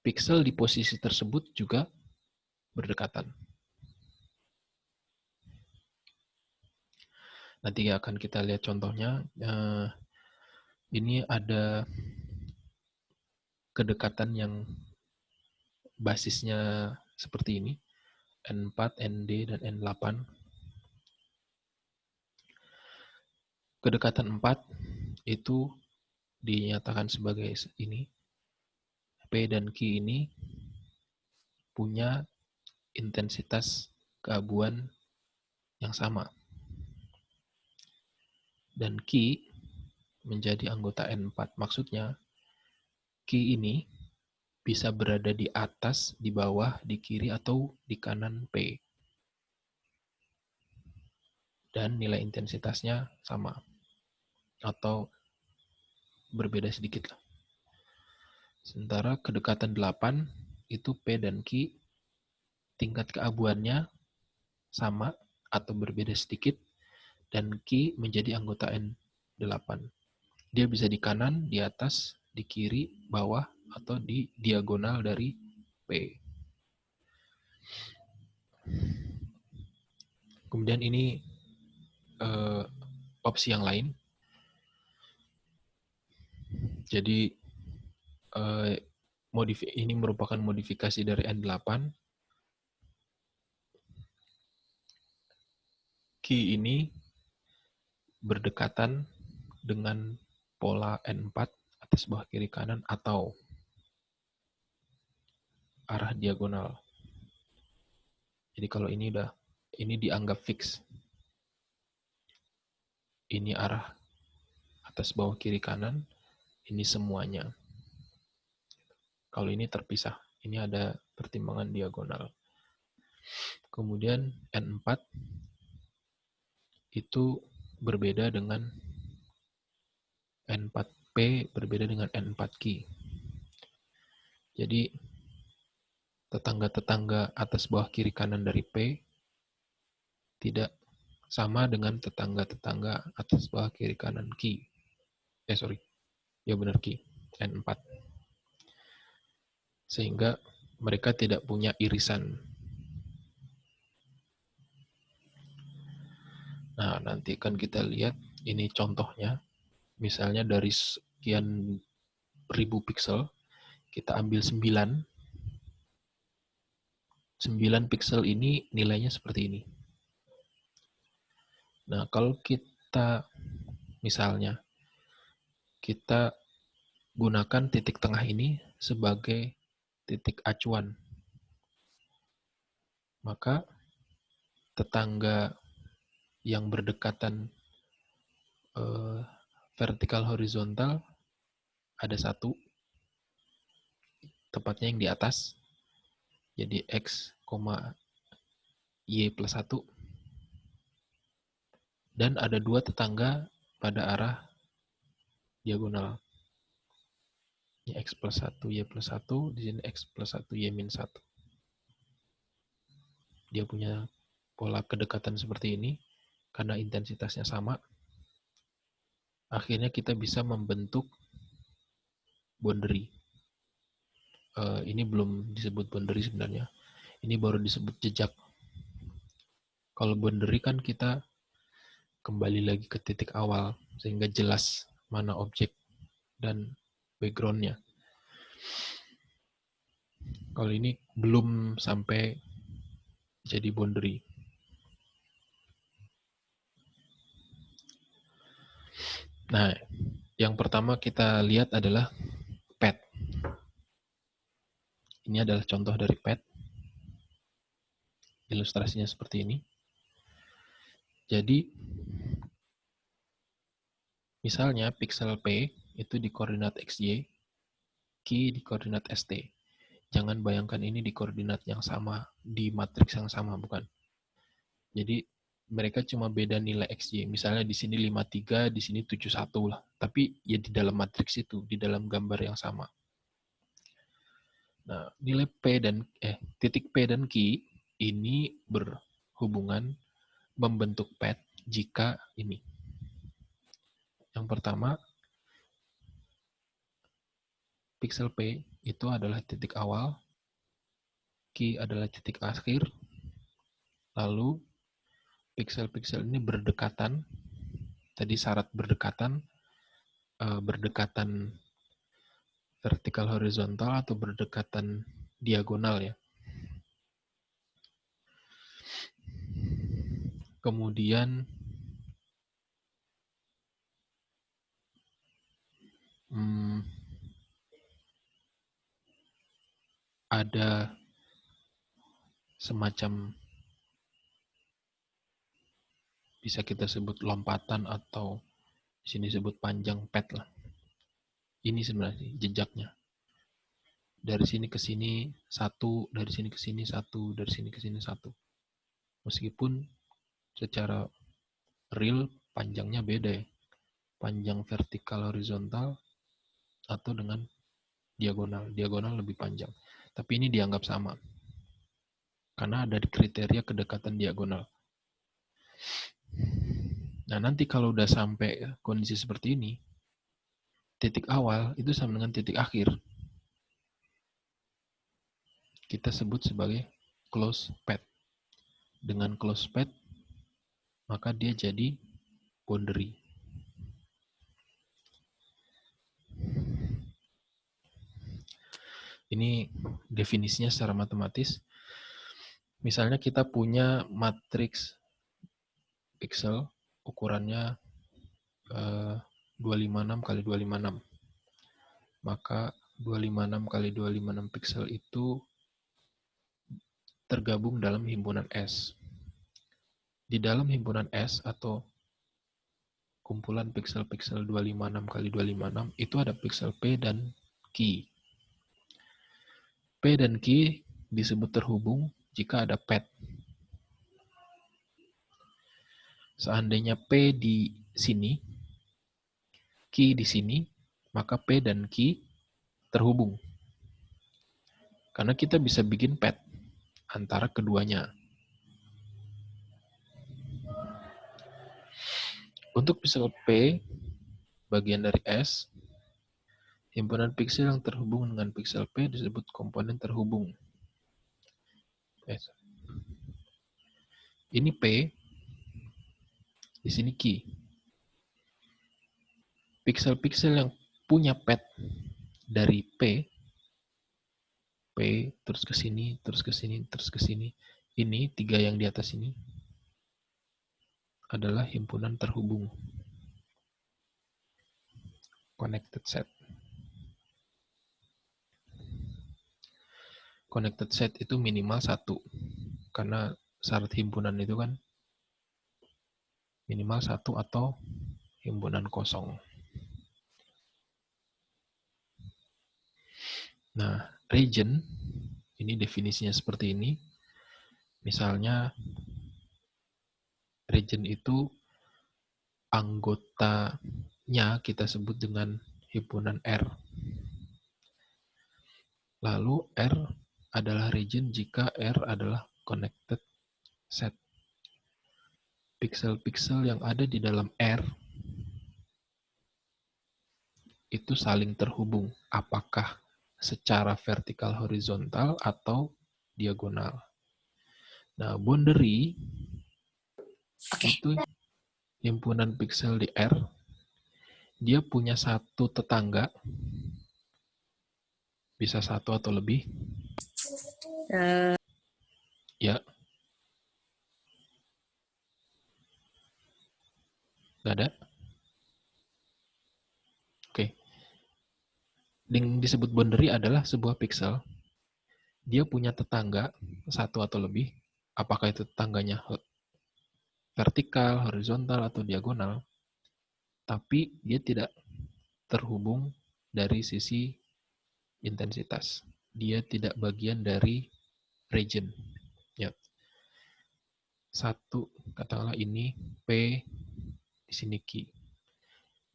pixel di posisi tersebut juga berdekatan. Nanti akan kita lihat contohnya. Ini ada kedekatan yang basisnya seperti ini. N4, ND, dan N8. Kedekatan 4 itu dinyatakan sebagai ini. P dan Q ini punya intensitas keabuan yang sama. Dan Q menjadi anggota N4. Maksudnya, Q ini bisa berada di atas, di bawah, di kiri, atau di kanan P. Dan nilai intensitasnya sama. Atau berbeda sedikit lah. Sementara kedekatan 8 itu P dan Q tingkat keabuannya sama atau berbeda sedikit, dan Q menjadi anggota N8. Dia bisa di kanan, di atas, di kiri, bawah, atau di diagonal dari P. Kemudian ini opsi yang lain. Jadi ini merupakan modifikasi dari N8. Q ini berdekatan dengan pola N4 atas bawah kiri kanan atau arah diagonal. Jadi kalau ini dianggap fix. Ini arah atas bawah kiri kanan, ini semuanya. Kalau ini terpisah, ini ada pertimbangan diagonal. Kemudian N4 itu berbeda dengan N4P, berbeda dengan N4Q. Jadi tetangga-tetangga atas bawah kiri kanan dari P tidak sama dengan tetangga-tetangga atas bawah kiri kanan Q. Q, N4. Sehingga mereka tidak punya irisan. Nah, nanti akan kita lihat ini contohnya. Misalnya dari sekian ribu pixel, kita ambil 9. 9 pixel ini nilainya seperti ini. Nah, kalau kita misalnya kita gunakan titik tengah ini sebagai titik acuan, maka tetangga yang berdekatan vertikal horizontal ada satu, tepatnya yang di atas, jadi X, Y plus 1. Dan ada 2 tetangga pada arah diagonal. Ini X plus 1, Y plus 1, di sini X plus 1, Y min 1. Dia punya pola kedekatan seperti ini, karena intensitasnya sama. Akhirnya kita bisa membentuk boundary. ini belum disebut boundary sebenarnya. Ini baru disebut jejak. Kalau boundary kan kita kembali lagi ke titik awal, sehingga jelas mana objek dan background-nya. Kalau ini belum sampai jadi boundary. Nah, yang pertama kita lihat adalah path. Ini adalah contoh dari path. Ilustrasinya seperti ini. Jadi, misalnya pixel P itu di koordinat XY, Q di koordinat ST. Jangan bayangkan ini di koordinat yang sama, di matriks yang sama, bukan. Jadi, mereka cuma beda nilai XY. Misalnya di sini 53, di sini 71 lah. Tapi ya di dalam matriks itu, di dalam gambar yang sama. Nah, nilai titik P dan Q ini berhubungan membentuk path jika ini. Yang pertama, pixel P itu adalah titik awal, Q adalah titik akhir, lalu pixel-pixel ini berdekatan. Tadi syarat berdekatan vertikal horizontal atau berdekatan diagonal ya. Kemudian ada semacam bisa kita sebut lompatan atau di sini sebut panjang path lah. Ini sebenarnya jejaknya. Dari sini ke sini satu, dari sini ke sini satu, dari sini ke sini satu. Meskipun secara real panjangnya beda ya. Panjang vertikal horizontal atau dengan diagonal. Diagonal lebih panjang. Tapi ini dianggap sama. Karena ada kriteria kedekatan diagonal. Nah, nanti kalau udah sampai kondisi seperti ini, titik awal itu sama dengan titik akhir. Kita sebut sebagai close path. Dengan close path, maka dia jadi boundary. Ini definisinya secara matematis. Misalnya kita punya matriks pixel, ukurannya 256 kali 256. Maka 256 kali 256 pixel itu tergabung dalam himpunan S. Di dalam himpunan S atau kumpulan pixel-pixel 256 kali 256 itu ada pixel P dan Q. P dan Q disebut terhubung jika ada path. Seandainya P di sini, Q di sini, maka P dan Q terhubung. Karena kita bisa bikin path antara keduanya. Untuk pixel P, bagian dari S, himpunan pixel yang terhubung dengan pixel P disebut komponen terhubung. Ini P, di sini Q. Pixel-pixel yang punya path dari P, terus ke sini, terus ke sini, terus ke sini. Ini, 3 yang di atas ini, adalah himpunan terhubung. Connected set. Connected set itu minimal 1. Karena syarat himpunan itu kan minimal 1 atau himpunan kosong. Nah, region, ini definisinya seperti ini. Misalnya, region itu anggotanya kita sebut dengan himpunan R. Lalu R adalah region jika R adalah connected set. Pixel-pixel yang ada di dalam R itu saling terhubung. Apakah secara vertikal horizontal atau diagonal. Nah, boundary itu himpunan piksel di R, dia punya satu tetangga, bisa satu atau lebih. Ya. Nggak ada? Oke. Yang disebut boundary adalah sebuah piksel. Dia punya tetangga satu atau lebih. Apakah itu tetangganya vertikal, horizontal, atau diagonal. Tapi dia tidak terhubung dari sisi intensitas. Dia tidak bagian dari region. Ya. Satu, katakanlah ini P, di sini Q.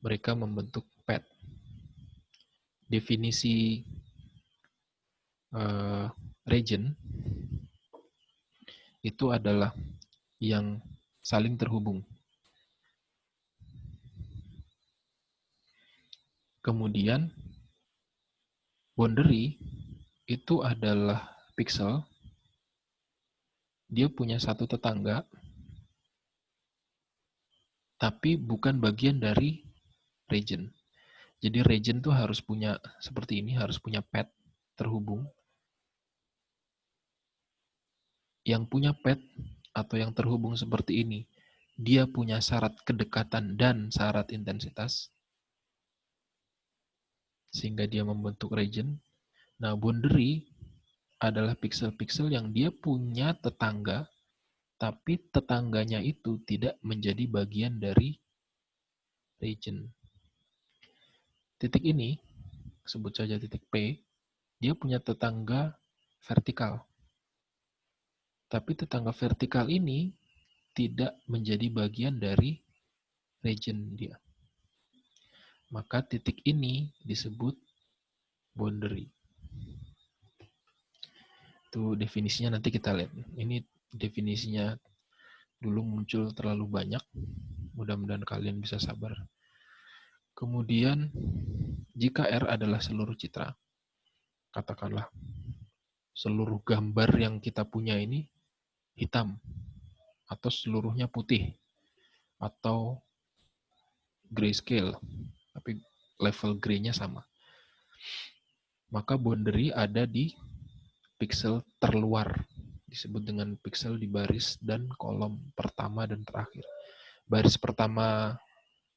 Mereka membentuk pad. Definisi region itu adalah yang saling terhubung. Kemudian boundary itu adalah piksel. Dia punya satu tetangga, tapi bukan bagian dari region. Jadi region tuh harus punya seperti ini, harus punya pad terhubung. Yang punya pad atau yang terhubung seperti ini, dia punya syarat kedekatan dan syarat intensitas, sehingga dia membentuk region. Nah, boundary adalah piksel-piksel yang dia punya tetangga, tapi tetangganya itu tidak menjadi bagian dari region. Titik ini, sebut saja titik P, dia punya tetangga vertikal. Tapi tetangga vertikal ini tidak menjadi bagian dari region dia. Maka titik ini disebut boundary. Itu definisinya nanti kita lihat. Ini definisinya dulu muncul terlalu banyak. Mudah-mudahan kalian bisa sabar. Kemudian, jika R adalah seluruh citra, katakanlah seluruh gambar yang kita punya ini hitam, atau seluruhnya putih, atau grayscale, tapi level gray-nya sama. Maka boundary ada di piksel terluar, disebut dengan piksel di baris dan kolom pertama dan terakhir. Baris pertama,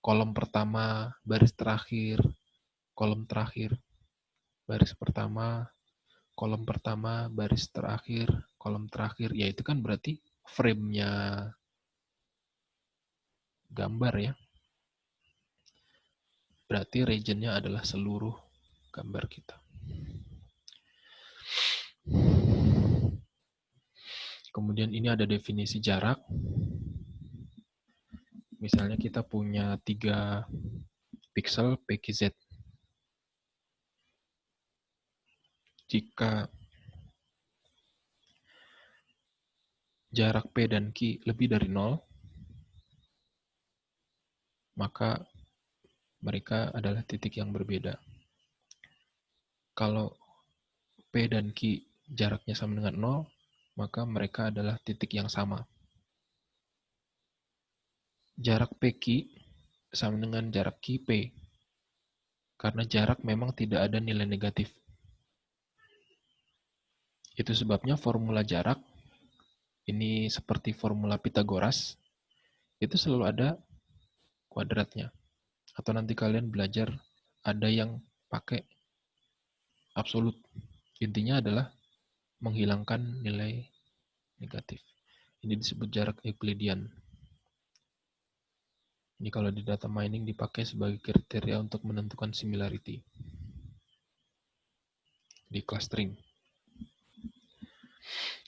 kolom pertama, baris terakhir, kolom terakhir. Baris pertama, kolom pertama, baris terakhir, kolom terakhir. Ya itu kan berarti frame-nya gambar ya. Berarti region-nya adalah seluruh gambar kita. Kemudian ini ada definisi jarak. Misalnya kita punya 3 piksel PQZ. Jika jarak P dan Q lebih dari 0, maka mereka adalah titik yang berbeda. Kalau P dan Q jaraknya sama dengan 0, maka mereka adalah titik yang sama. Jarak PQ sama dengan jarak QP, karena jarak memang tidak ada nilai negatif. Itu sebabnya formula jarak, ini seperti formula Pythagoras, itu selalu ada kuadratnya. Atau nanti kalian belajar ada yang pakai absolut. Intinya adalah menghilangkan nilai negatif. Ini disebut jarak Euclidean. Ini kalau di data mining dipakai sebagai kriteria untuk menentukan similarity di clustering.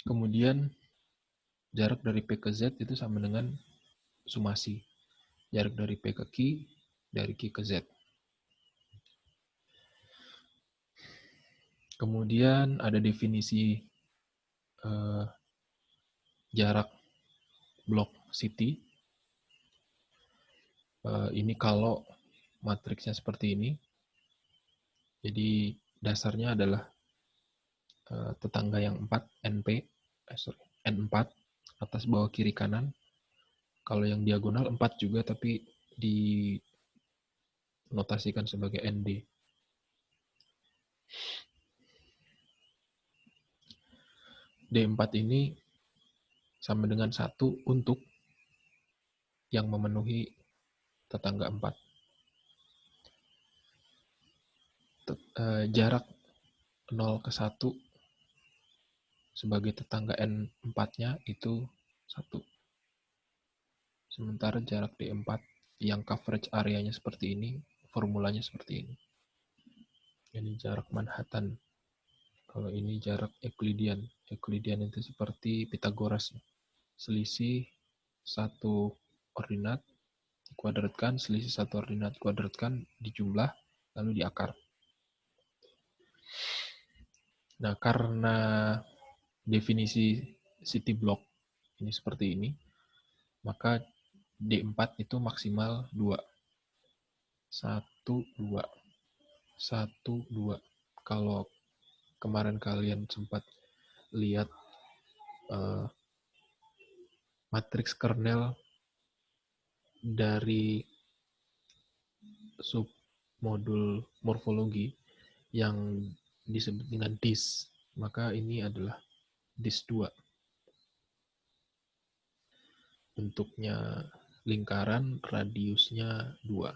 Kemudian jarak dari P ke Z itu sama dengan sumasi. Jarak dari P ke Q, dari Q ke Z. Kemudian ada definisi jarak blok city. Ini kalau matriksnya seperti ini. Jadi dasarnya adalah tetangga yang 4, N4, atas bawah kiri kanan. Kalau yang diagonal 4 juga, tapi dinotasikan sebagai ND. D4 ini sama dengan 1 untuk yang memenuhi tetangga 4. Jarak 0 ke 1 sebagai tetangga N4-nya itu 1. Sementara jarak D4 yang coverage areanya seperti ini, formulanya seperti ini. Ini jarak Manhattan. Kalau ini jarak Euclidean. Euclidean itu seperti Pythagoras. Selisih 1 ordinat dikuadratkan, selisih 1 ordinat dikuadratkan, dijumlah, lalu diakar. Nah, karena definisi city block ini seperti ini, maka D4 itu maksimal 2. 1, 2. 1, 2. Kalau kemarin kalian sempat lihat matriks kernel dari submodul morfologi yang disebut dengan DIS, maka ini adalah DIS 2. Bentuknya lingkaran, radiusnya 2.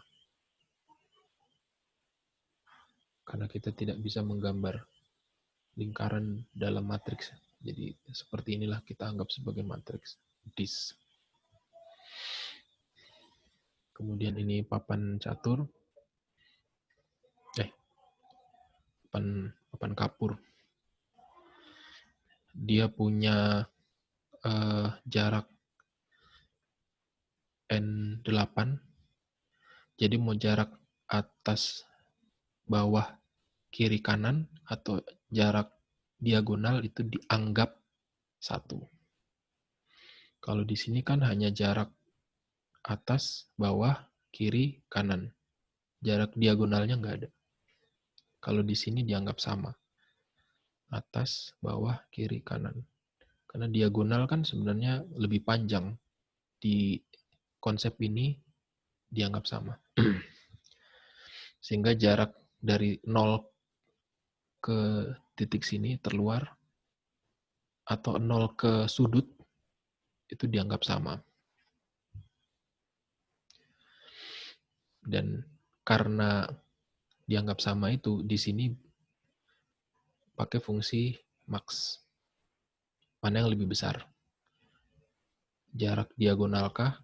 Karena kita tidak bisa menggambar lingkaran dalam matriks. Jadi seperti inilah kita anggap sebagai matriks DIS. Kemudian ini papan catur. Papan kapur. Dia punya jarak N8. Jadi mau jarak atas, bawah, kiri, kanan, atau jarak diagonal itu dianggap 1. Kalau di sini kan hanya jarak atas, bawah, kiri, kanan. Jarak diagonalnya nggak ada. Kalau di sini dianggap sama. Atas, bawah, kiri, kanan. Karena diagonal kan sebenarnya lebih panjang. Di konsep ini dianggap sama. Sehingga jarak dari 0 ke titik sini terluar, atau 0 ke sudut, itu dianggap sama. Dan karena dianggap sama itu, di sini pakai fungsi max. Mana yang lebih besar? Jarak diagonalkah?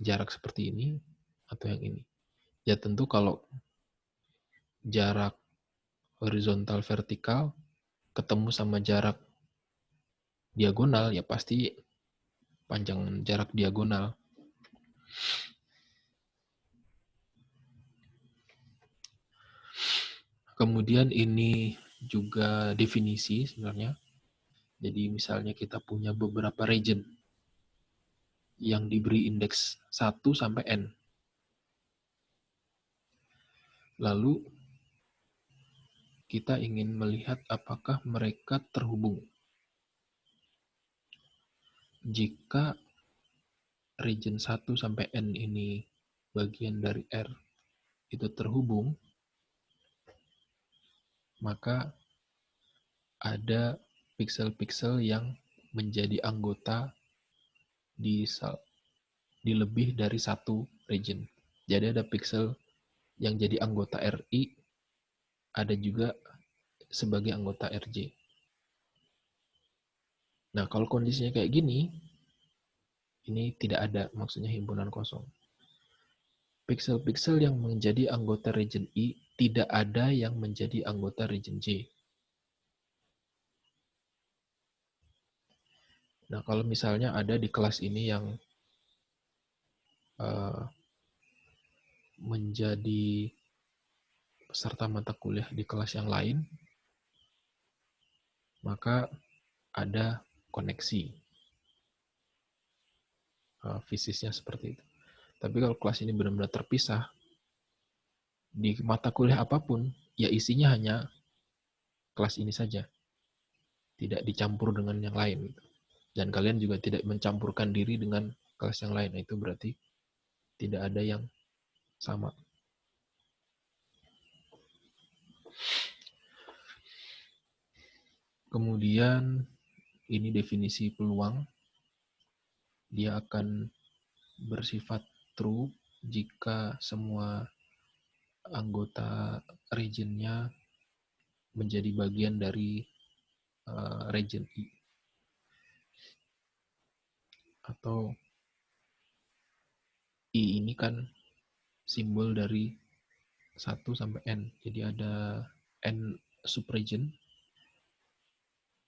Jarak seperti ini atau yang ini? Ya tentu kalau jarak horizontal vertikal ketemu sama jarak diagonal, ya pasti panjang jarak diagonal. Kemudian ini juga definisi sebenarnya. Jadi misalnya kita punya beberapa region yang diberi indeks 1 sampai N. Lalu kita ingin melihat apakah mereka terhubung. Jika region 1 sampai N ini bagian dari R itu terhubung, maka ada piksel-piksel yang menjadi anggota di lebih dari satu region. Jadi ada piksel yang jadi anggota RI, ada juga sebagai anggota RJ. Nah, kalau kondisinya kayak gini, ini tidak ada, maksudnya himpunan kosong. Piksel-piksel yang menjadi anggota region I tidak ada yang menjadi anggota region J. Nah, kalau misalnya ada di kelas ini yang menjadi peserta mata kuliah di kelas yang lain, maka ada koneksi. Fisisnya seperti itu. Tapi kalau kelas ini benar-benar terpisah, di mata kuliah apapun, ya isinya hanya kelas ini saja, tidak dicampur dengan yang lain. Dan kalian juga tidak mencampurkan diri dengan kelas yang lain. Itu berarti tidak ada yang sama. Kemudian ini definisi peluang. Dia akan bersifat true jika semua anggota regionnya menjadi bagian dari region I. Atau I ini kan simbol dari 1 sampai N. Jadi ada N subregion.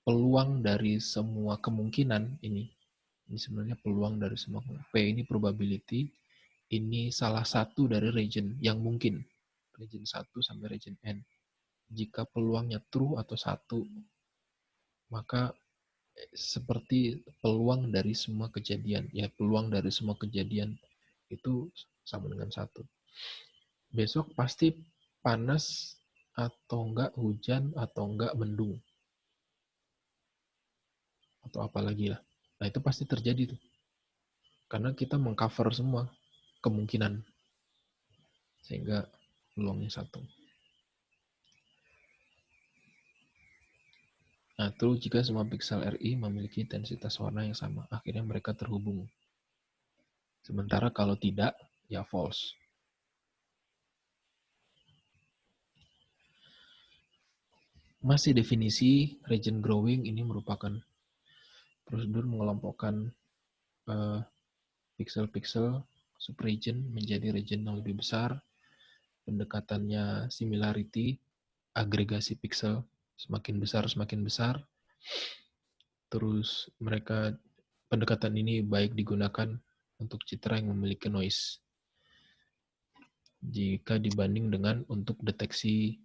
Peluang dari semua kemungkinan ini sebenarnya peluang dari semua. P ini probability. Ini salah satu dari region yang mungkin. Region 1 sampai region N. Jika peluangnya true atau 1, maka seperti peluang dari semua kejadian. Ya, peluang dari semua kejadian itu sama dengan 1. Besok pasti panas atau enggak hujan atau enggak mendung. Atau apalagi lah. Nah, itu pasti terjadi tuh. Karena kita mengcover semua kemungkinan. Sehingga peluangnya 1. Nah, true jika semua piksel RI memiliki intensitas warna yang sama. Akhirnya mereka terhubung. Sementara kalau tidak, ya false. Masih definisi region growing ini merupakan prosedur mengelompokkan piksel-piksel subregion menjadi region yang lebih besar. Pendekatannya similarity, agregasi piksel semakin besar. Terus pendekatan ini baik digunakan untuk citra yang memiliki noise jika dibanding dengan untuk deteksi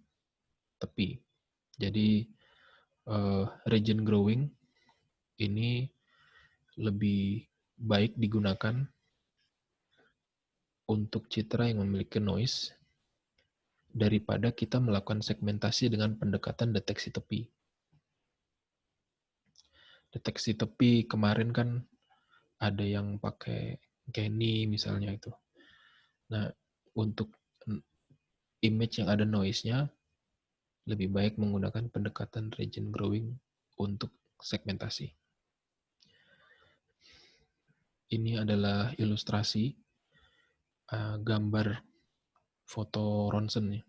tepi. Jadi region growing ini lebih baik digunakan untuk citra yang memiliki noise daripada kita melakukan segmentasi dengan pendekatan deteksi tepi. Deteksi tepi kemarin kan ada yang pakai Genie misalnya itu. Nah, untuk image yang ada noise-nya, lebih baik menggunakan pendekatan region growing untuk segmentasi. Ini adalah ilustrasi gambar foto ronsen. Ya.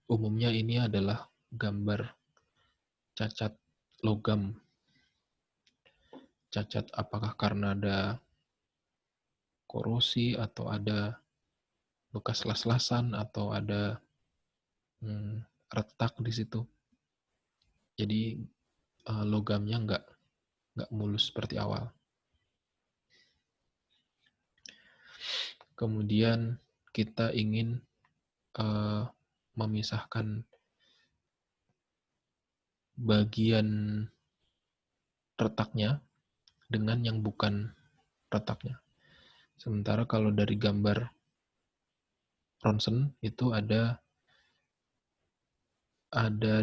Umumnya ini adalah gambar cacat logam. Cacat apakah karena ada korosi atau ada bekas las-lasan atau ada retak di situ. Jadi logamnya nggak mulus seperti awal. Kemudian kita ingin memisahkan bagian retaknya dengan yang bukan retaknya. Sementara kalau dari gambar ronsen itu ada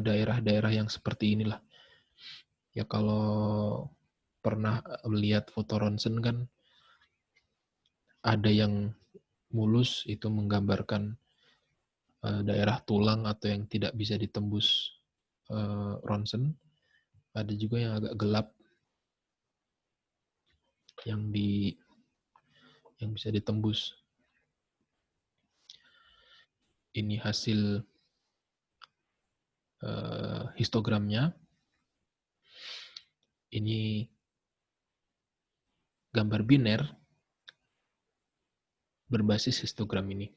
daerah-daerah yang seperti inilah. Ya kalau pernah melihat foto ronsen kan ada yang mulus, itu menggambarkan daerah tulang atau yang tidak bisa ditembus ronsen. Ada juga yang agak gelap yang bisa ditembus. Ini hasil histogramnya. Ini gambar biner berbasis histogram ini.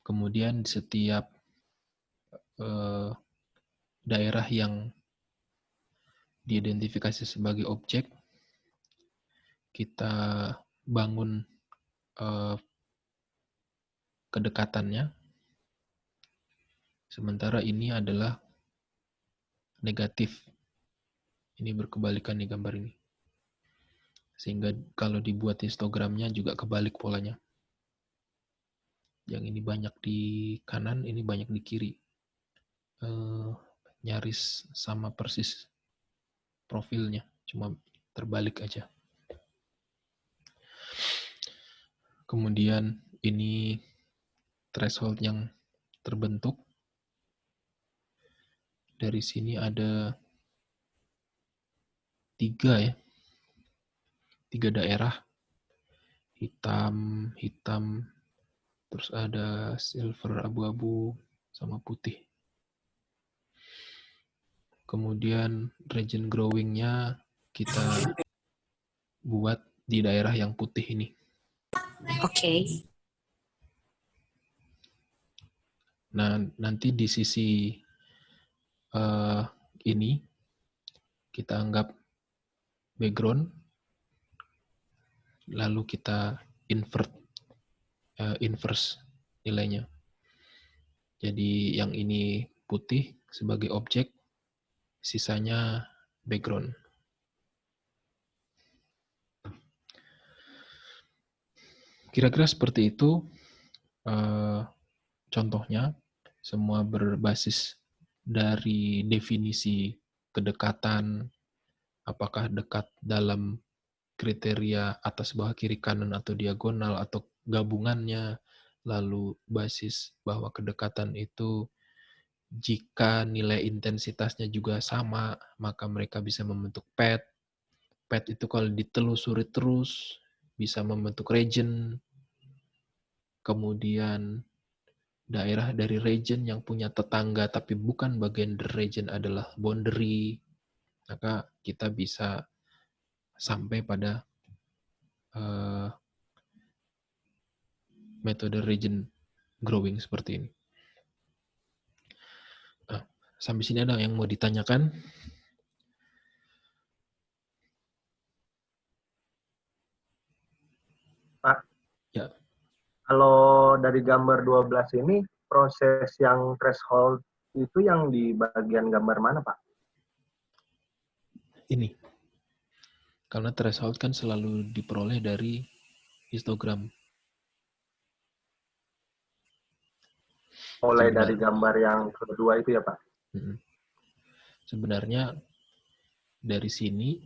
Kemudian di setiap daerah yang diidentifikasi sebagai objek, kita bangun kedekatannya. Sementara ini adalah negatif. Ini berkebalikan di gambar ini. Sehingga kalau dibuat histogramnya juga kebalik polanya. Yang ini banyak di kanan, ini banyak di kiri. Nyaris sama persis profilnya, cuma terbalik aja. Kemudian ini threshold yang terbentuk. Dari sini ada 3 daerah. Hitam, terus ada silver, abu-abu, sama putih. Kemudian region growing-nya kita buat di daerah yang putih ini. Oke. Nah, nanti di sisi ini kita anggap background, lalu kita inverse nilainya. Jadi yang ini putih sebagai objek, sisanya background. Kira-kira seperti itu contohnya. Semua berbasis dari definisi kedekatan, apakah dekat dalam kriteria atas, bawah, kiri, kanan, atau diagonal, atau gabungannya. Lalu basis bahwa kedekatan itu jika nilai intensitasnya juga sama, maka mereka bisa membentuk pad. Pad itu kalau ditelusuri terus bisa membentuk region. Kemudian daerah dari region yang punya tetangga tapi bukan bagian dari region adalah boundary. Maka kita bisa sampai pada metode region growing seperti ini. Nah, sampai sini ada yang mau ditanyakan? Pak, Ya. kalau dari gambar 12 ini, proses yang threshold itu yang di bagian gambar mana, Pak? Ini. Karena threshold kan selalu diperoleh dari histogram. Mulai dari gambar yang kedua itu ya, Pak? Sebenarnya dari sini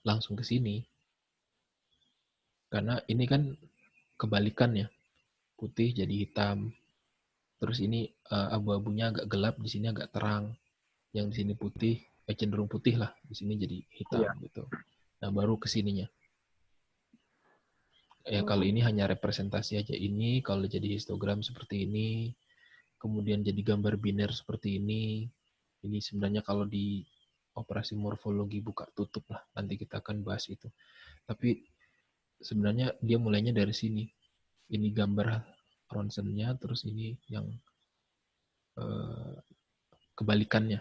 langsung ke sini. Karena ini kan kebalikannya. Putih jadi hitam. Terus ini abu-abunya agak gelap, di sini agak terang. Yang di sini putih, cenderung putih lah. Di sini jadi hitam gitu. Nah, baru ke sininya. Ya kalau ini hanya representasi aja. Ini kalau jadi histogram seperti ini, kemudian jadi gambar biner seperti ini. Ini sebenarnya kalau di operasi morfologi buka tutup lah. Nanti kita akan bahas itu. Tapi sebenarnya dia mulainya dari sini. Ini gambar ronsennya, terus ini yang kebalikannya.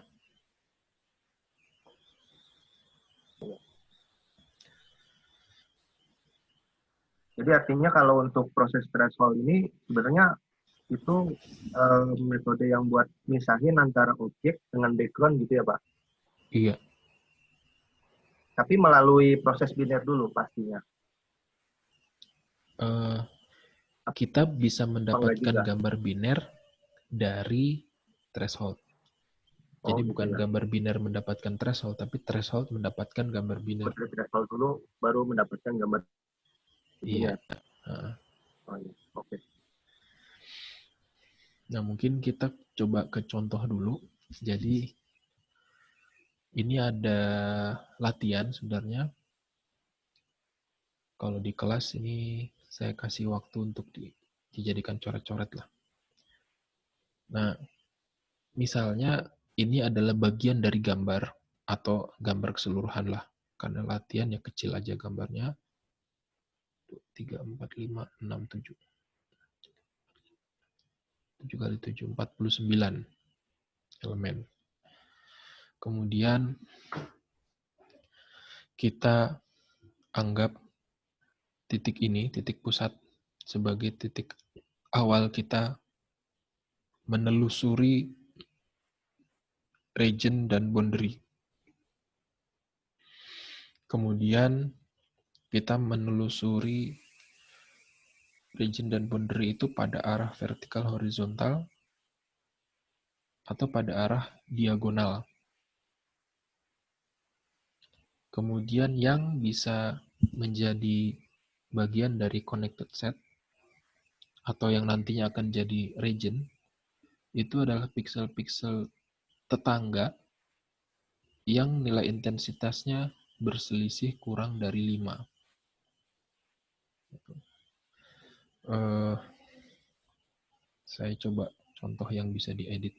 Jadi artinya kalau untuk proses threshold ini sebenarnya itu metode yang buat misahin antara objek dengan background gitu ya, Pak? Iya. Tapi melalui proses biner dulu pastinya. Kita bisa mendapatkan gambar biner dari threshold. Jadi bukan gambar biner mendapatkan threshold, tapi threshold mendapatkan gambar biner. Threshold dulu, baru mendapatkan gambar biner. Iya. Oke. Nah, mungkin kita coba ke contoh dulu. Jadi, ini ada latihan sebenarnya. Kalau di kelas ini saya kasih waktu untuk dijadikan coret-coret lah. Nah, misalnya ini adalah bagian dari gambar atau gambar keseluruhan lah. Karena latihan ya kecil aja gambarnya. 3, 4, 5, 6, 7. 7 kali 7, 49 elemen. Kemudian kita anggap titik ini, titik pusat, sebagai titik awal kita menelusuri region dan boundary. Kemudian kita menelusuri region dan boundary itu pada arah vertikal horizontal atau pada arah diagonal. Kemudian yang bisa menjadi bagian dari connected set atau yang nantinya akan jadi region itu adalah piksel-piksel tetangga yang nilai intensitasnya berselisih kurang dari 5. Saya coba contoh yang bisa diedit.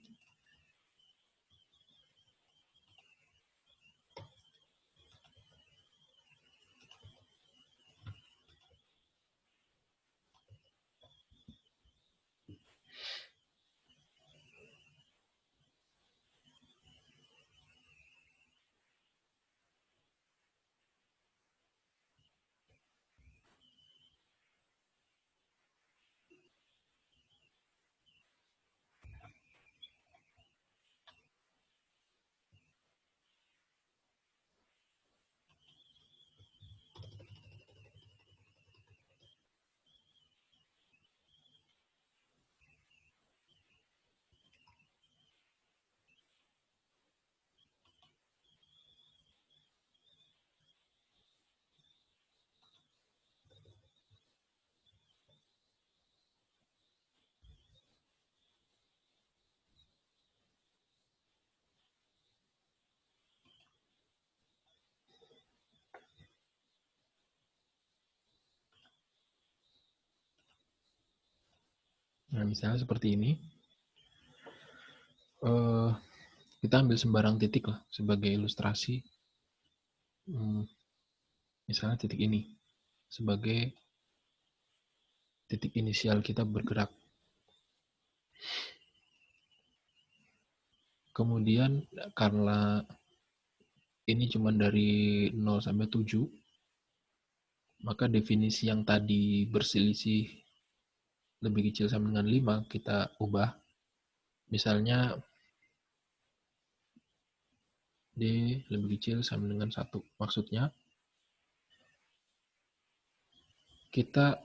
Nah, misalnya seperti ini. Kita ambil sembarang titik lah sebagai ilustrasi. Misalnya titik ini sebagai titik inisial kita bergerak. Kemudian karena ini cuma dari 0 sampai 7, maka definisi yang tadi berselisih lebih kecil sama dengan 5 kita ubah. Misalnya D lebih kecil sama dengan 1. Maksudnya kita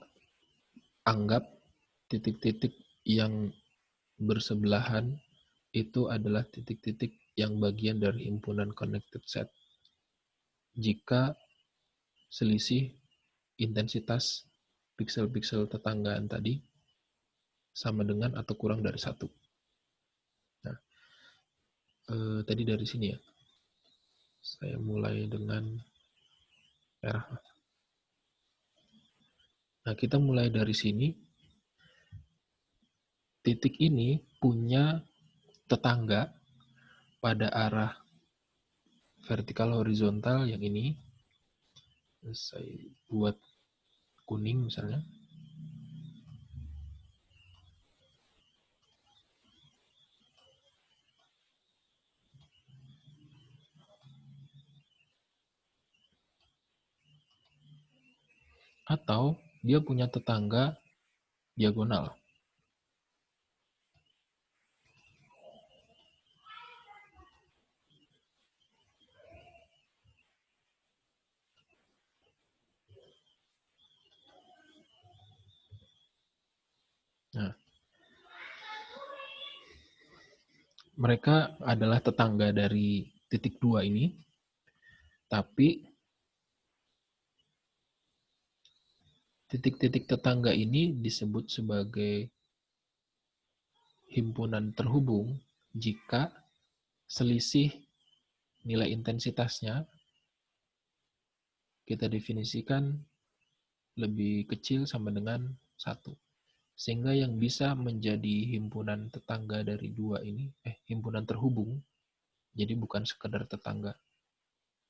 anggap titik-titik yang bersebelahan itu adalah titik-titik yang bagian dari himpunan connected set. Jika selisih intensitas piksel-piksel tetanggaan tadi sama dengan atau kurang dari 1. Nah, tadi dari sini ya. Saya mulai dengan merah. Nah, kita mulai dari sini. Titik ini punya tetangga pada arah vertikal horizontal yang ini. Saya buat kuning misalnya. Atau dia punya tetangga diagonal. Nah, mereka adalah tetangga dari titik 2 ini, tapi titik-titik tetangga ini disebut sebagai himpunan terhubung jika selisih nilai intensitasnya kita definisikan lebih kecil sama dengan 1. Sehingga yang bisa menjadi himpunan tetangga dari 2 ini, himpunan terhubung, jadi bukan sekedar tetangga,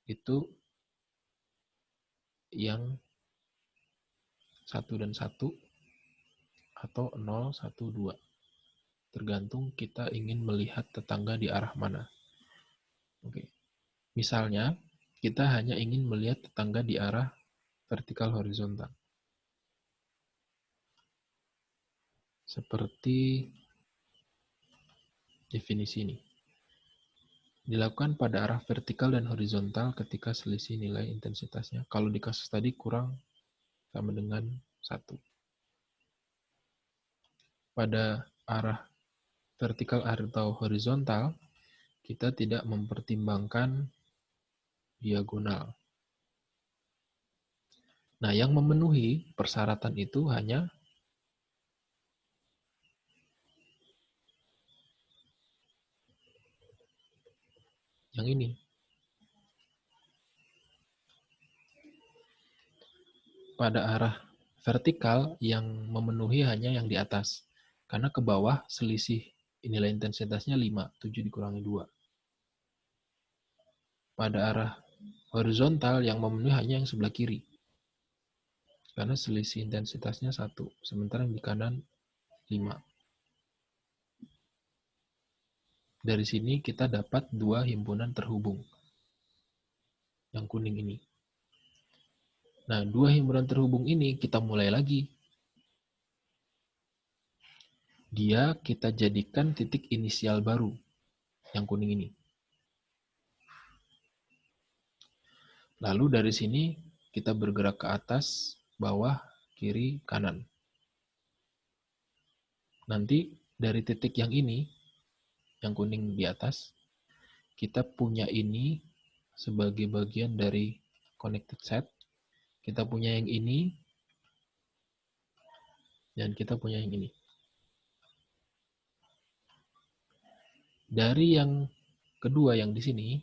itu yang 1 dan 1 atau 0, 1, 2. Tergantung kita ingin melihat tetangga di arah mana. Oke. Misalnya, kita hanya ingin melihat tetangga di arah vertikal horizontal. Seperti definisi ini. Dilakukan pada arah vertikal dan horizontal ketika selisih nilai intensitasnya. Kalau di kasus tadi kurang sama dengan 1. pada arah vertikal atau horizontal, kita tidak mempertimbangkan diagonal. Nah, yang memenuhi persyaratan itu hanya yang ini. Pada arah vertikal yang memenuhi hanya yang di atas. Karena ke bawah selisih nilai intensitasnya 5, 7 dikurangi 2. Pada arah horizontal yang memenuhi hanya yang sebelah kiri. Karena selisih intensitasnya 1, sementara yang di kanan 5. Dari sini kita dapat 2 himpunan terhubung. Yang kuning ini. Nah, 2 himpunan terhubung ini kita mulai lagi. Dia kita jadikan titik inisial baru. Yang kuning ini. Lalu dari sini kita bergerak ke atas, bawah, kiri, kanan. Nanti dari titik yang ini, yang kuning di atas, kita punya ini sebagai bagian dari connected set. Kita punya yang ini, dan kita punya yang ini. Dari yang kedua yang di sini,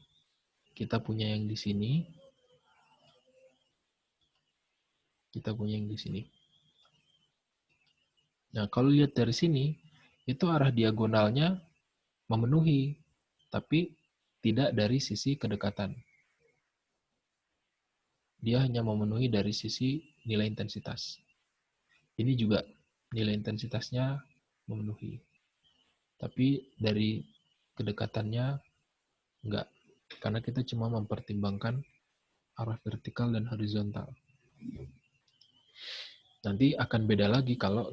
kita punya yang di sini, kita punya yang di sini. Nah, kalau lihat dari sini, itu arah diagonalnya memenuhi, tapi tidak dari sisi kedekatan. Dia hanya memenuhi dari sisi nilai intensitas. Ini juga nilai intensitasnya memenuhi. Tapi dari kedekatannya enggak. Karena kita cuma mempertimbangkan arah vertikal dan horizontal. Nanti akan beda lagi kalau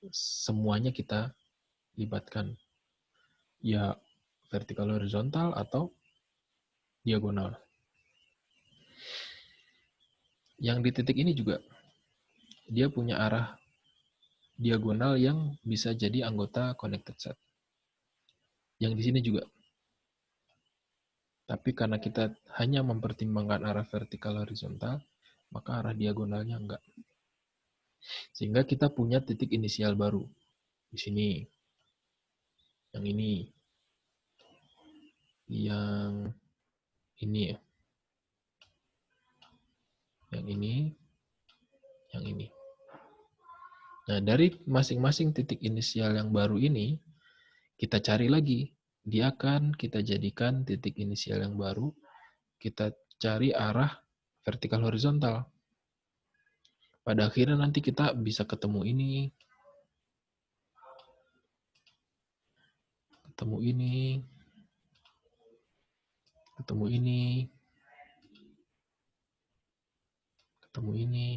semuanya kita libatkan. Ya vertikal horizontal atau diagonal. Yang di titik ini juga dia punya arah diagonal yang bisa jadi anggota connected set. Yang di sini juga. Tapi karena kita hanya mempertimbangkan arah vertikal horizontal, maka arah diagonalnya enggak. Sehingga kita punya titik inisial baru. Di sini. Yang ini. Yang ini ya. Yang ini. Yang ini. Nah, dari masing-masing titik inisial yang baru ini, kita cari lagi. Dia akan kita jadikan titik inisial yang baru. Kita cari arah vertikal horizontal. Pada akhirnya nanti kita bisa ketemu ini. Ketemu ini. Ketemu ini. Ketemu ini.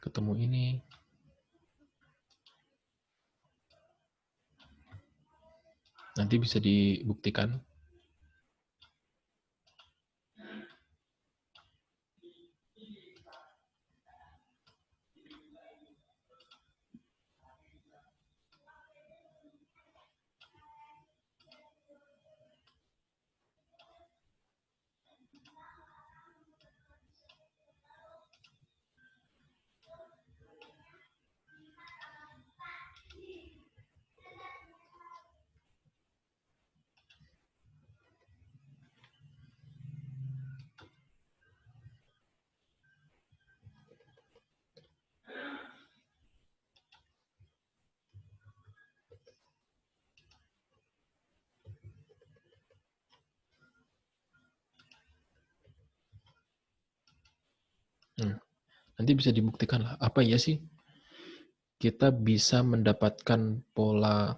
Ketemu ini. Nanti bisa dibuktikan. Nanti bisa dibuktikan lah. Apa ya sih? Kita bisa mendapatkan pola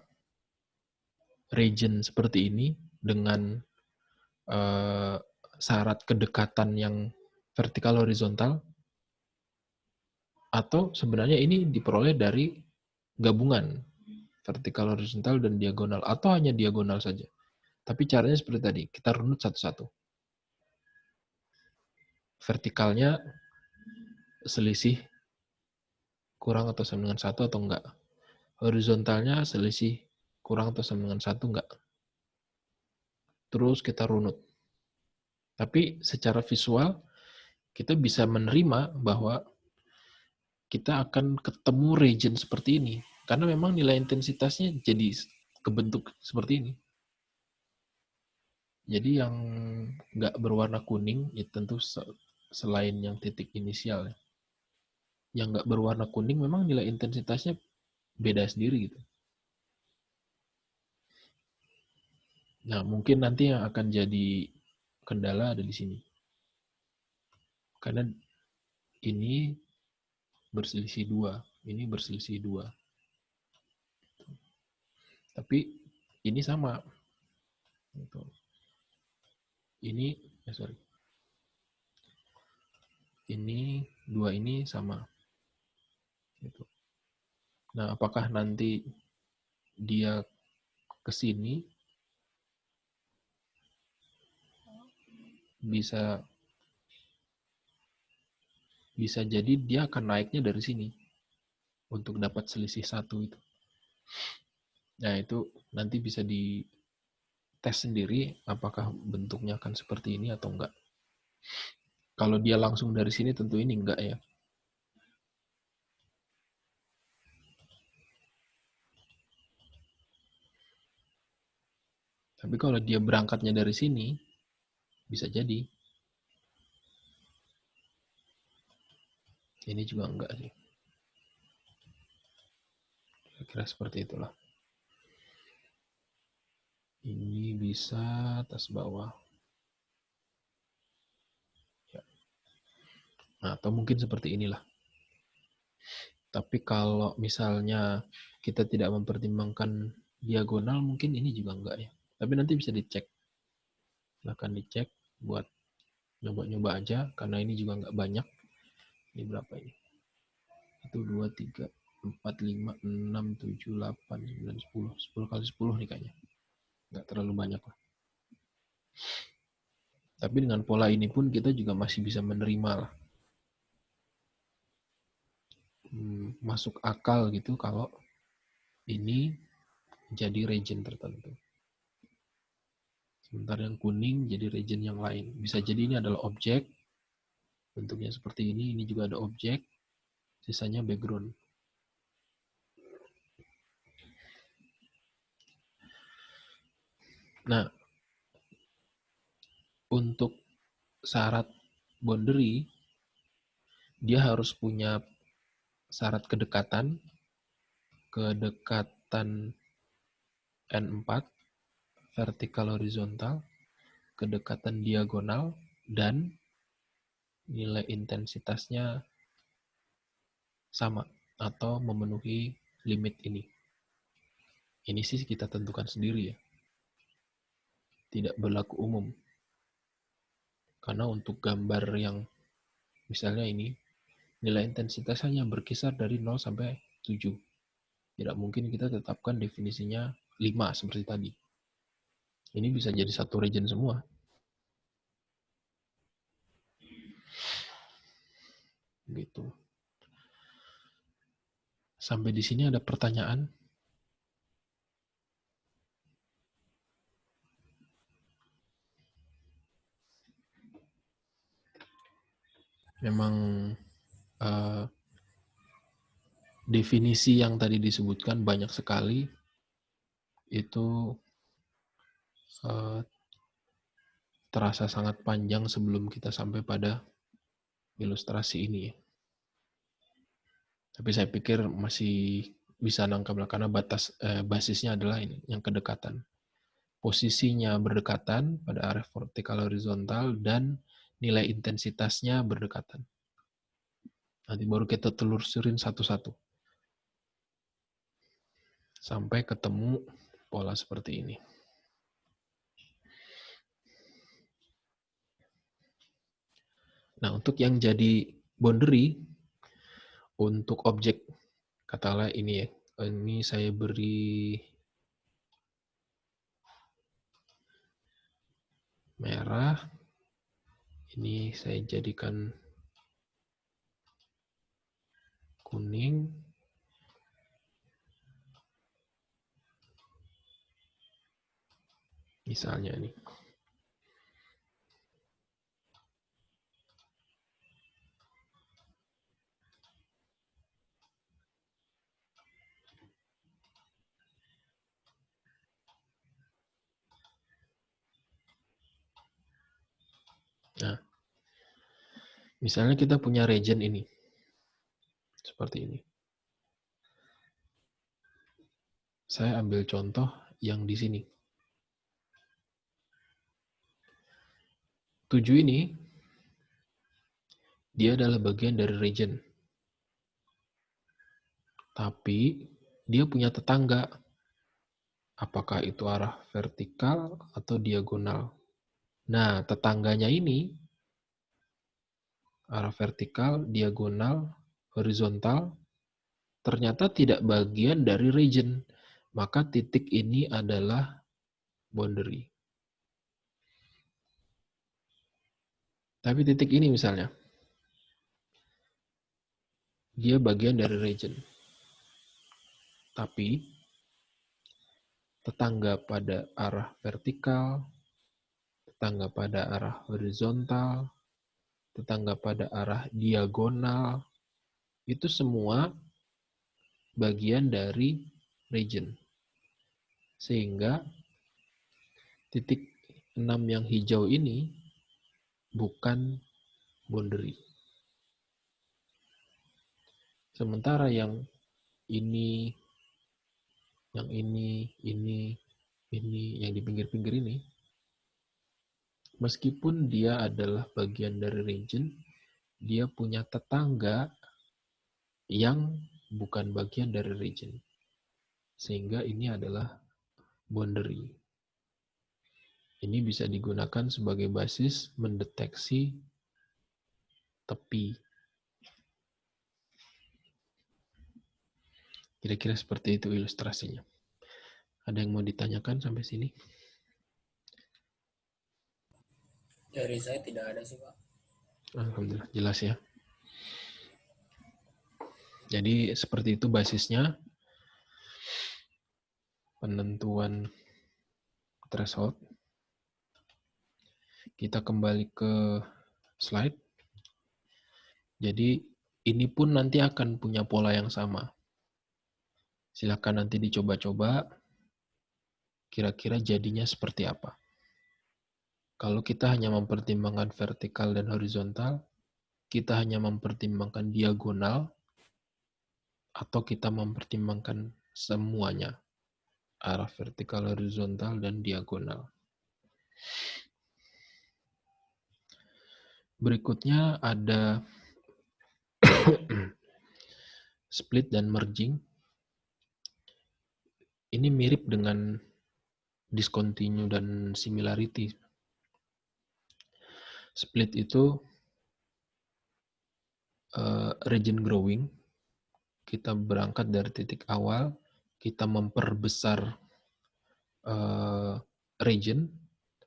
region seperti ini dengan syarat kedekatan yang vertikal horizontal, atau sebenarnya ini diperoleh dari gabungan vertikal horizontal dan diagonal, atau hanya diagonal saja. Tapi caranya seperti tadi, kita runut satu-satu. Vertikalnya selisih kurang atau sama dengan 1 atau enggak. Horizontalnya selisih kurang atau sama dengan 1 enggak. Terus kita runut. Tapi secara visual kita bisa menerima bahwa kita akan ketemu region seperti ini. Karena memang nilai intensitasnya jadi kebentuk seperti ini. Jadi yang nggak berwarna kuning, ya tentu selain yang titik inisial. Yang nggak berwarna kuning memang nilai intensitasnya beda sendiri gitu. Nah, mungkin nanti yang akan jadi kendala ada di sini. Karena ini berselisih 2, ini berselisih 2. Tapi ini sama. Ini, ini 2 ini sama. Gitu. Nah, apakah nanti dia ke sini bisa jadi dia akan naiknya dari sini untuk dapat selisih 1 itu. Nah, itu nanti bisa dites sendiri apakah bentuknya akan seperti ini atau enggak. Kalau dia langsung dari sini tentu ini enggak ya. Tapi kalau dia berangkatnya dari sini, bisa jadi. Ini juga enggak sih. Kira-kira seperti itulah. Ini bisa atas bawah. Ya. Nah, atau mungkin seperti inilah. Tapi kalau misalnya kita tidak mempertimbangkan diagonal, mungkin ini juga enggak ya. Tapi nanti bisa dicek. Silahkan dicek buat nyoba-nyoba aja, karena ini juga enggak banyak. Ini berapa ini? 1, 2, 3, 4, 5, 6, 7, 8, 9, 10. 10 kali 10 nih kayaknya. Enggak terlalu banyak lah. Tapi dengan pola ini pun kita juga masih bisa menerima lah. Masuk akal gitu kalau ini jadi region tertentu. Sementara yang kuning jadi region yang lain. Bisa jadi ini adalah objek, bentuknya seperti ini juga ada objek, sisanya background. Nah, untuk syarat boundary, dia harus punya syarat kedekatan N4, vertikal horizontal, kedekatan diagonal, dan nilai intensitasnya sama atau memenuhi limit ini. Ini sih kita tentukan sendiri ya. Tidak berlaku umum. Karena untuk gambar yang misalnya ini, nilai intensitas hanya berkisar dari 0 sampai 7. Tidak mungkin kita tetapkan definisinya 5 seperti tadi. Ini bisa jadi satu region semua. Gitu. Sampai di sini ada pertanyaan? Memang definisi yang tadi disebutkan banyak sekali, itu terasa sangat panjang sebelum kita sampai pada ilustrasi ini. Tapi saya pikir masih bisa nangkap lah, karena basisnya adalah ini, yang kedekatan. Posisinya berdekatan pada area vertikal horizontal dan nilai intensitasnya berdekatan. Nanti baru kita telusurin satu-satu. Sampai ketemu pola seperti ini. Nah, untuk yang jadi boundary, untuk objek, katakanlah ini ya, ini saya beri merah, ini saya jadikan kuning, misalnya nih. Nah, misalnya kita punya region ini, seperti ini. Saya ambil contoh yang di sini. 7 ini, dia adalah bagian dari region. Tapi, dia punya tetangga. Apakah itu arah vertikal atau diagonal? Nah, tetangganya ini, arah vertikal, diagonal, horizontal, ternyata tidak bagian dari region. Maka titik ini adalah boundary. Tapi titik ini misalnya, dia bagian dari region. Tapi, tetangga pada arah vertikal, tetangga pada arah horizontal, tetangga pada arah diagonal, itu semua bagian dari region. Sehingga titik 6 yang hijau ini bukan boundary. Sementara yang ini, yang ini, yang di pinggir-pinggir ini, meskipun dia adalah bagian dari region, dia punya tetangga yang bukan bagian dari region. Sehingga ini adalah boundary. Ini bisa digunakan sebagai basis mendeteksi tepi. Kira-kira seperti itu ilustrasinya. Ada yang mau ditanyakan sampai sini? Dari saya tidak ada sih, Pak. Alhamdulillah, jelas ya. Jadi seperti itu basisnya. Penentuan threshold. Kita kembali ke slide. Jadi ini pun nanti akan punya pola yang sama. Silakan nanti dicoba-coba. Kira-kira jadinya seperti apa. Kalau kita hanya mempertimbangkan vertikal dan horizontal, kita hanya mempertimbangkan diagonal, atau kita mempertimbangkan semuanya, arah vertikal, horizontal, dan diagonal. Berikutnya ada split dan merging. Ini mirip dengan discontinue dan similarity. Split itu region growing. Kita berangkat dari titik awal, kita memperbesar region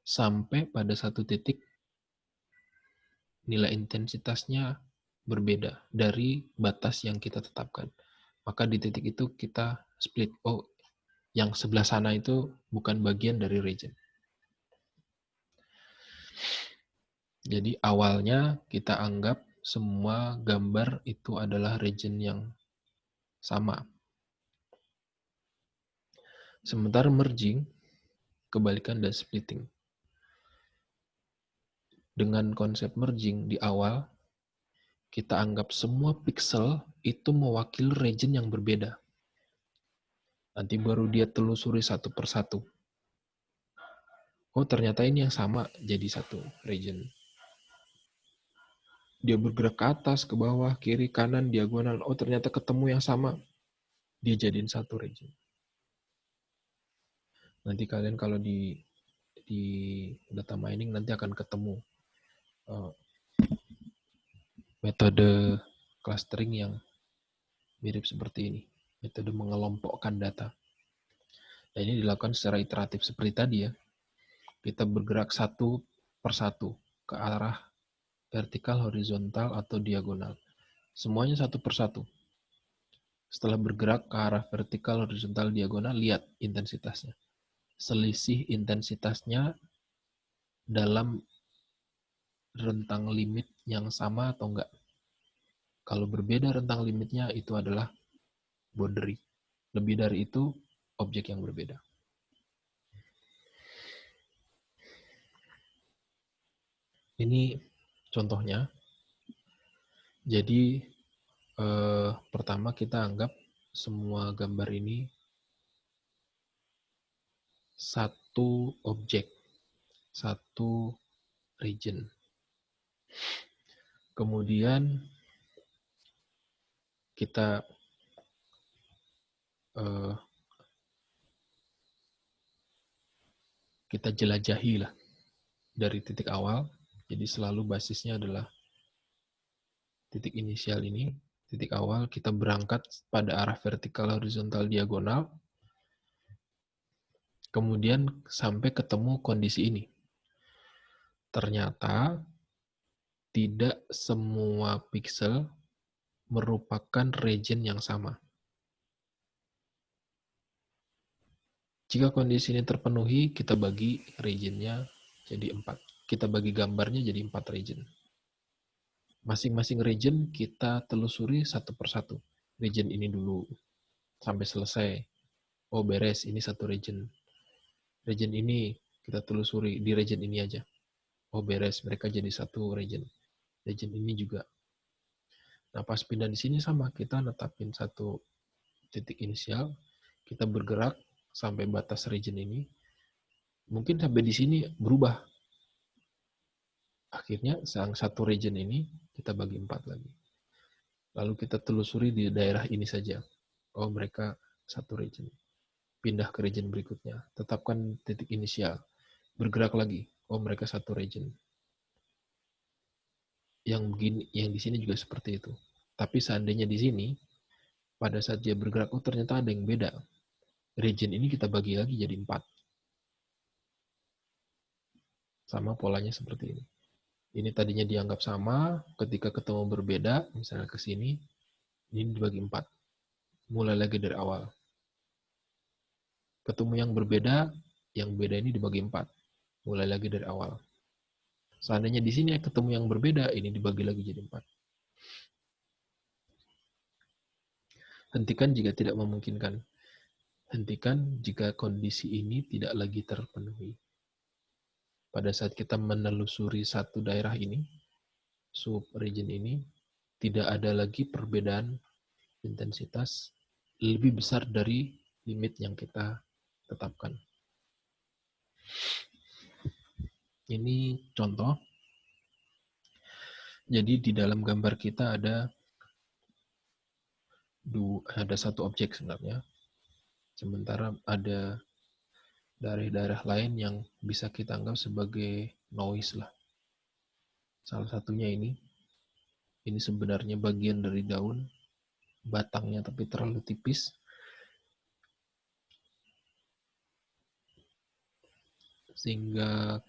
sampai pada satu titik nilai intensitasnya berbeda dari batas yang kita tetapkan. Maka di titik itu kita split. Oh, yang sebelah sana itu bukan bagian dari region. Jadi awalnya kita anggap semua gambar itu adalah region yang sama. Sementara merging, kebalikan dari splitting. Dengan konsep merging di awal, kita anggap semua pixel itu mewakili region yang berbeda. Nanti baru dia telusuri satu persatu. Oh, ternyata ini yang sama jadi satu region. Dia bergerak ke atas, ke bawah, kiri, kanan, diagonal. Oh, ternyata ketemu yang sama. Dia jadiin satu region. Nanti kalian kalau di data mining nanti akan ketemu metode clustering yang mirip seperti ini. Metode mengelompokkan data. Dan ini dilakukan secara iteratif seperti tadi ya. Kita bergerak satu persatu ke arah vertikal, horizontal, atau diagonal. Semuanya satu persatu. Setelah bergerak ke arah vertikal, horizontal, diagonal, lihat intensitasnya. Selisih intensitasnya dalam rentang limit yang sama atau enggak. Kalau berbeda rentang limitnya, itu adalah boundary. Lebih dari itu, objek yang berbeda. Ini contohnya. Jadi, pertama kita anggap semua gambar ini satu objek, satu region. Kemudian kita jelajahi lah dari titik awal. Jadi selalu basisnya adalah titik inisial ini, titik awal. Kita berangkat pada arah vertikal, horizontal, diagonal. Kemudian sampai ketemu kondisi ini. Ternyata tidak semua pixel merupakan region yang sama. Jika kondisi ini terpenuhi, kita bagi regionnya jadi 4. Kita bagi gambarnya jadi 4 region. Masing-masing region kita telusuri satu persatu. Region ini dulu sampai selesai. Oh beres, ini satu region. Region ini kita telusuri di region ini aja. Oh beres, mereka jadi satu region. Region ini juga. Nah pas pindah di sini sama, kita netapin satu titik inisial, kita bergerak sampai batas region ini. Mungkin sampai di sini berubah. Akhirnya sang satu region ini kita bagi 4 lagi. Lalu kita telusuri di daerah ini saja. Oh mereka satu region. Pindah ke region berikutnya. Tetapkan titik inisial. Bergerak lagi. Oh mereka satu region. Yang di sini juga seperti itu. Tapi seandainya di sini, pada saat dia bergerak, oh ternyata ada yang beda. Region ini kita bagi lagi jadi 4. Sama polanya seperti ini. Ini tadinya dianggap sama, ketika ketemu berbeda, misalnya ke sini, ini dibagi 4. Mulai lagi dari awal. Ketemu yang berbeda ini dibagi 4. Mulai lagi dari awal. Seandainya di sini ketemu yang berbeda, ini dibagi lagi jadi 4. Hentikan jika tidak memungkinkan. Hentikan jika kondisi ini tidak lagi terpenuhi. Pada saat kita menelusuri satu daerah ini, sub-region ini, tidak ada lagi perbedaan intensitas lebih besar dari limit yang kita tetapkan. Ini contoh. Jadi di dalam gambar kita ada satu objek sebenarnya. Sementara ada daerah-daerah lain yang bisa kita anggap sebagai noise lah. Salah satunya ini sebenarnya bagian dari daun, batangnya tapi terlalu tipis. Sehingga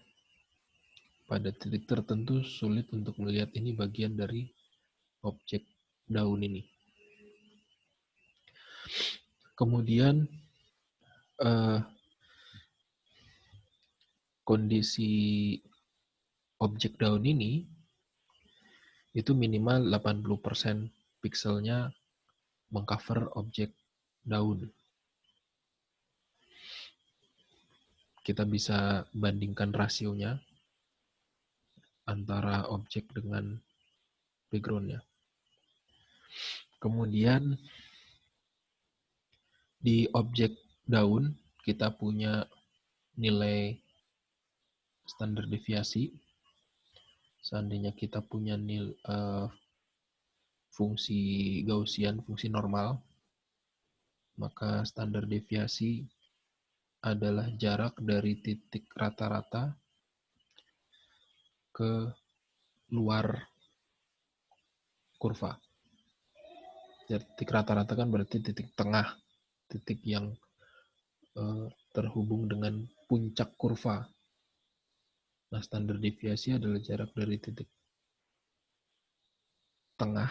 pada titik tertentu sulit untuk melihat ini bagian dari objek daun ini. Kemudian kondisi objek daun ini itu minimal 80% pikselnya mengcover objek daun. Kita bisa bandingkan rasionya antara objek dengan background-nya. Kemudian di objek daun kita punya nilai standar deviasi. Seandainya kita punya fungsi Gaussian, fungsi normal, maka standar deviasi adalah jarak dari titik rata-rata ke luar kurva. Titik rata-rata kan berarti titik tengah, titik yang terhubung dengan puncak kurva. Nah, standar deviasi adalah jarak dari titik tengah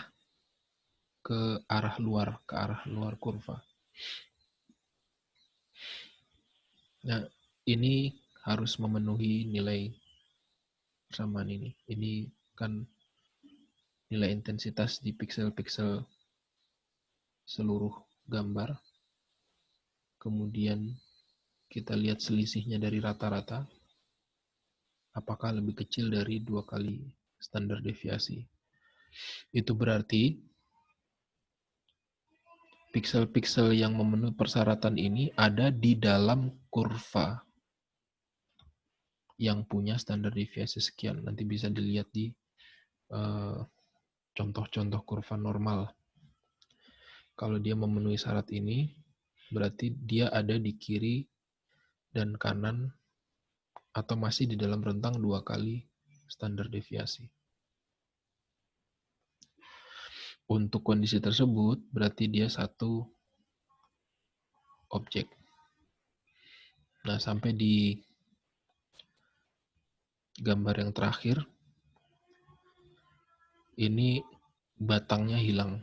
ke arah luar kurva. Nah, ini harus memenuhi nilai persamaan ini. Ini kan nilai intensitas di piksel-piksel seluruh gambar. Kemudian kita lihat selisihnya dari rata-rata. Apakah lebih kecil dari 2 kali standar deviasi. Itu berarti piksel-piksel yang memenuhi persyaratan ini ada di dalam kurva yang punya standar deviasi sekian. Nanti bisa dilihat di contoh-contoh kurva normal. Kalau dia memenuhi syarat ini, berarti dia ada di kiri dan kanan atau masih di dalam rentang 2 kali standar deviasi. Untuk kondisi tersebut, berarti dia satu objek. Nah, sampai di gambar yang terakhir, ini batangnya hilang.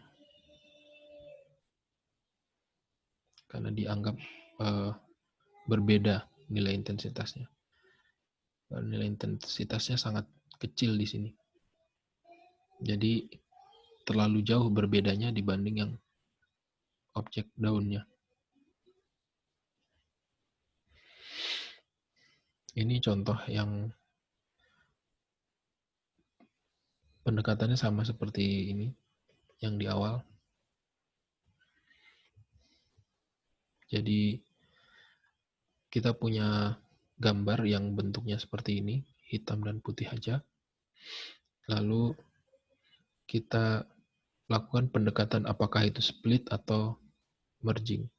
Karena dianggap berbeda nilai intensitasnya. Nilai intensitasnya sangat kecil di sini. Jadi terlalu jauh berbedanya dibanding yang objek daunnya. Ini contoh yang pendekatannya sama seperti ini yang di awal. Jadi kita punya gambar yang bentuknya seperti ini, hitam dan putih aja. Lalu kita lakukan pendekatan apakah itu split atau merging.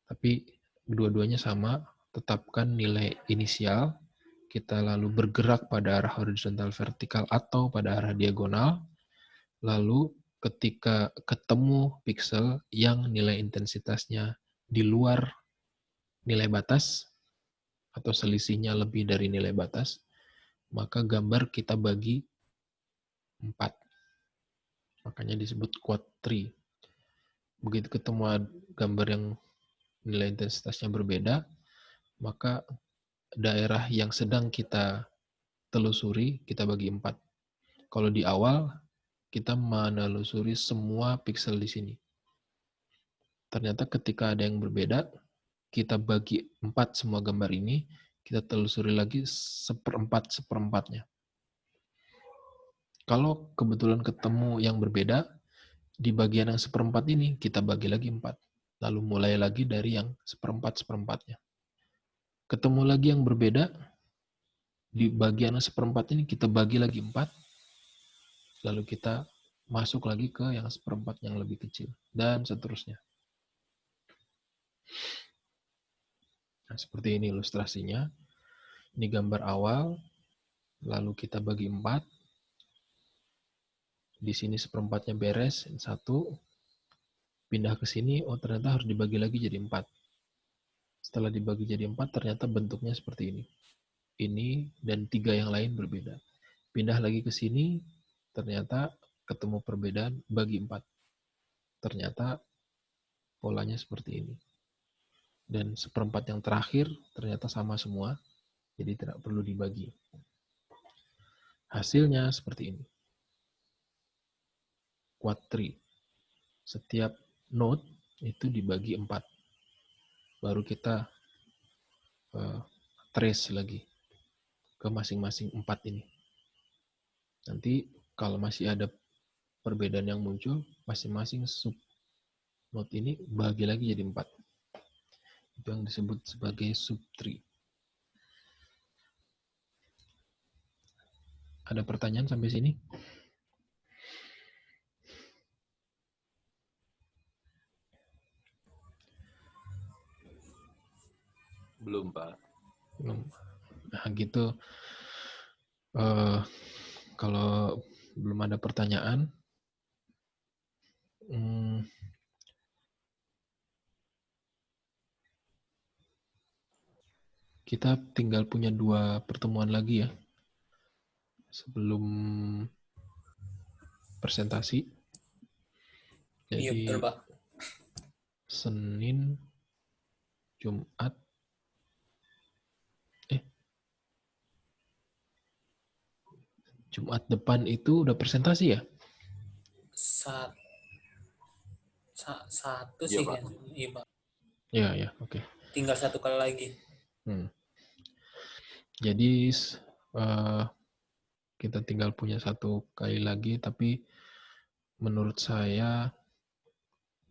Tapi dua-duanya sama, tetapkan nilai inisial, kita lalu bergerak pada arah horizontal vertikal atau pada arah diagonal, lalu ketika ketemu piksel yang nilai intensitasnya di luar nilai batas, atau selisihnya lebih dari nilai batas, maka gambar kita bagi 4. Makanya disebut quad tree. Begitu ketemu gambar yang nilai intensitasnya berbeda, maka daerah yang sedang kita telusuri, kita bagi 4. Kalau di awal, kita menelusuri semua piksel di sini. Ternyata ketika ada yang berbeda, kita bagi 4 semua gambar ini, kita telusuri lagi 1/4-1/4-nya. Kalau kebetulan ketemu yang berbeda, di bagian yang 1/4 ini, kita bagi lagi 4. Lalu mulai lagi dari yang 1/4-1/4-nya. Ketemu lagi yang berbeda, di bagian yang 1/4 ini kita bagi lagi 4, lalu kita masuk lagi ke yang 1/4 yang lebih kecil, dan seterusnya. Nah, seperti ini ilustrasinya. Ini gambar awal, lalu kita bagi 4. Di sini 1/4-nya beres, 1. Pindah ke sini, oh ternyata harus dibagi lagi jadi 4. Setelah dibagi jadi 4, ternyata bentuknya seperti ini. Ini dan 3 yang lain berbeda. Pindah lagi ke sini, ternyata ketemu perbedaan, bagi 4. Ternyata polanya seperti ini. Dan 1/4 yang terakhir ternyata sama semua, jadi tidak perlu dibagi. Hasilnya seperti ini. Quad tree. Setiap node itu dibagi 4. Baru kita trace lagi ke masing-masing 4 ini. Nanti kalau masih ada perbedaan yang muncul, masing-masing sub node ini bagi lagi jadi 4. Itu yang disebut sebagai subtree. Ada pertanyaan sampai sini? Belum, Pak. Belum. Nah, gitu. Kalau belum ada pertanyaan, kita tinggal punya 2 pertemuan lagi ya sebelum presentasi. Iya, Jadi betul, Pak. Senin, Jumat, Jumat depan itu udah presentasi ya? Satu Iya, sih Pak. kan. Iya, Pak. Ya, oke. Tinggal 1 kali lagi. Jadi kita tinggal punya 1 kali lagi, tapi menurut saya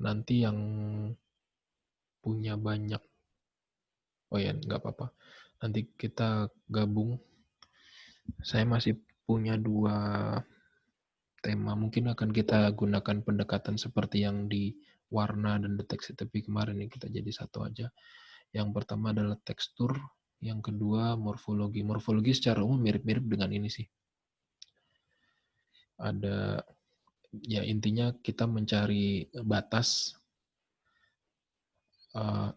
nanti yang punya banyak, nggak apa-apa. Nanti kita gabung. Saya masih punya 2 tema. Mungkin akan kita gunakan pendekatan seperti yang di warna dan deteksi tepi kemarin ini, kita jadi 1 aja. Yang pertama adalah tekstur, yang kedua morfologi. Morfologi secara umum mirip-mirip dengan ini sih. Ada, ya intinya kita mencari batas,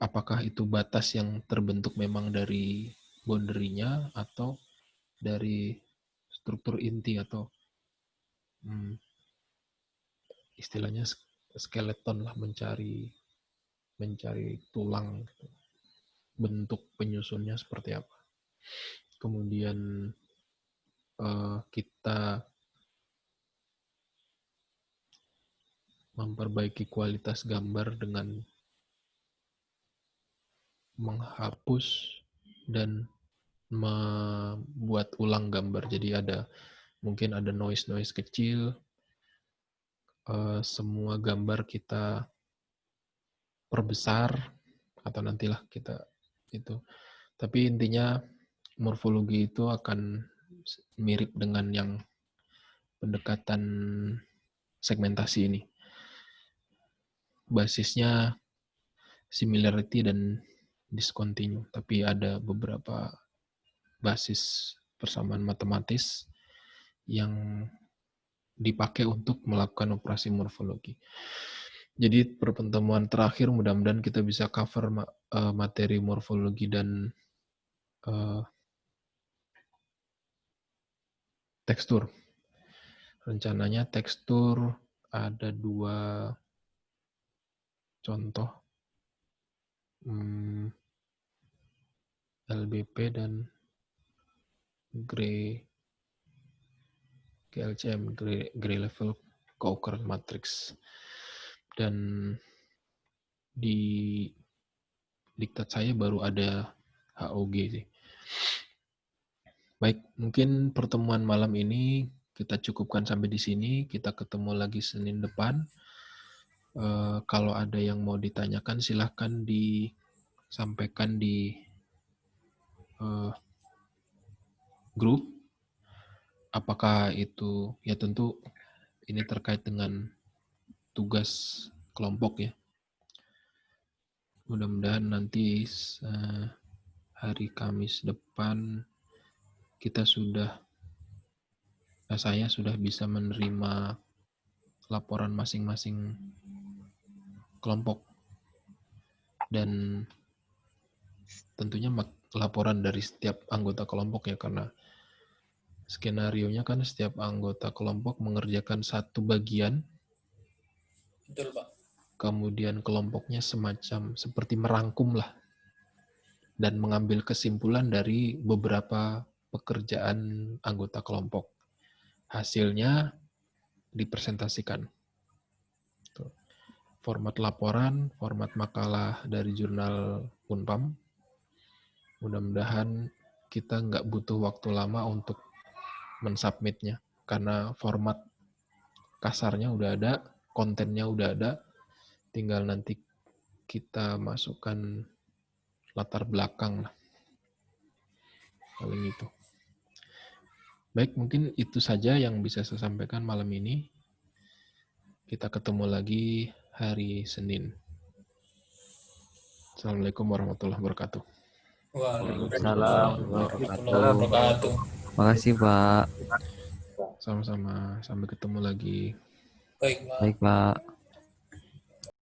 apakah itu batas yang terbentuk memang dari boundary-nya atau dari struktur inti atau istilahnya skeleton lah, mencari tulang gitu. Bentuk penyusunnya seperti apa. Kemudian kita memperbaiki kualitas gambar dengan menghapus dan membuat ulang gambar. Jadi mungkin ada noise kecil. Semua gambar kita perbesar atau nantilah kita itu. Tapi intinya morfologi itu akan mirip dengan yang pendekatan segmentasi ini. Basisnya similarity dan discontinue, tapi ada beberapa basis persamaan matematis yang dipakai untuk melakukan operasi morfologi. Jadi pertemuan terakhir mudah-mudahan kita bisa cover materi morfologi dan tekstur. Rencananya tekstur ada 2 contoh, LBP dan GLCM, Gray Level Co-occurrence Matrix. Dan di diktat saya baru ada HOG sih. Baik, mungkin pertemuan malam ini kita cukupkan sampai di sini. Kita ketemu lagi Senin depan. Kalau ada yang mau ditanyakan silahkan disampaikan di grup. Apakah itu, ya tentu ini terkait dengan tugas kelompok ya. Mudah-mudahan nanti hari Kamis depan saya sudah bisa menerima laporan masing-masing kelompok. Dan tentunya laporan dari setiap anggota kelompok ya, karena skenarionya kan setiap anggota kelompok mengerjakan 1 bagian. Betul, Pak. Kemudian kelompoknya semacam seperti merangkum lah dan mengambil kesimpulan dari beberapa pekerjaan anggota kelompok. Hasilnya dipresentasikan. Format laporan, format makalah dari jurnal Unpam. Mudah-mudahan kita nggak butuh waktu lama untuk mensubmitnya, karena format kasarnya udah ada, kontennya udah ada, tinggal nanti kita masukkan latar belakang lah. Paling itu. Baik, mungkin itu saja yang bisa saya sampaikan malam ini. Kita ketemu lagi hari Senin. Assalamualaikum warahmatullahi wabarakatuh. Waalaikumsalam warahmatullahi wabarakatuh. Makasih, Pak. Sama-sama. Sampai ketemu lagi. Baik, Pak. Baik, Pak.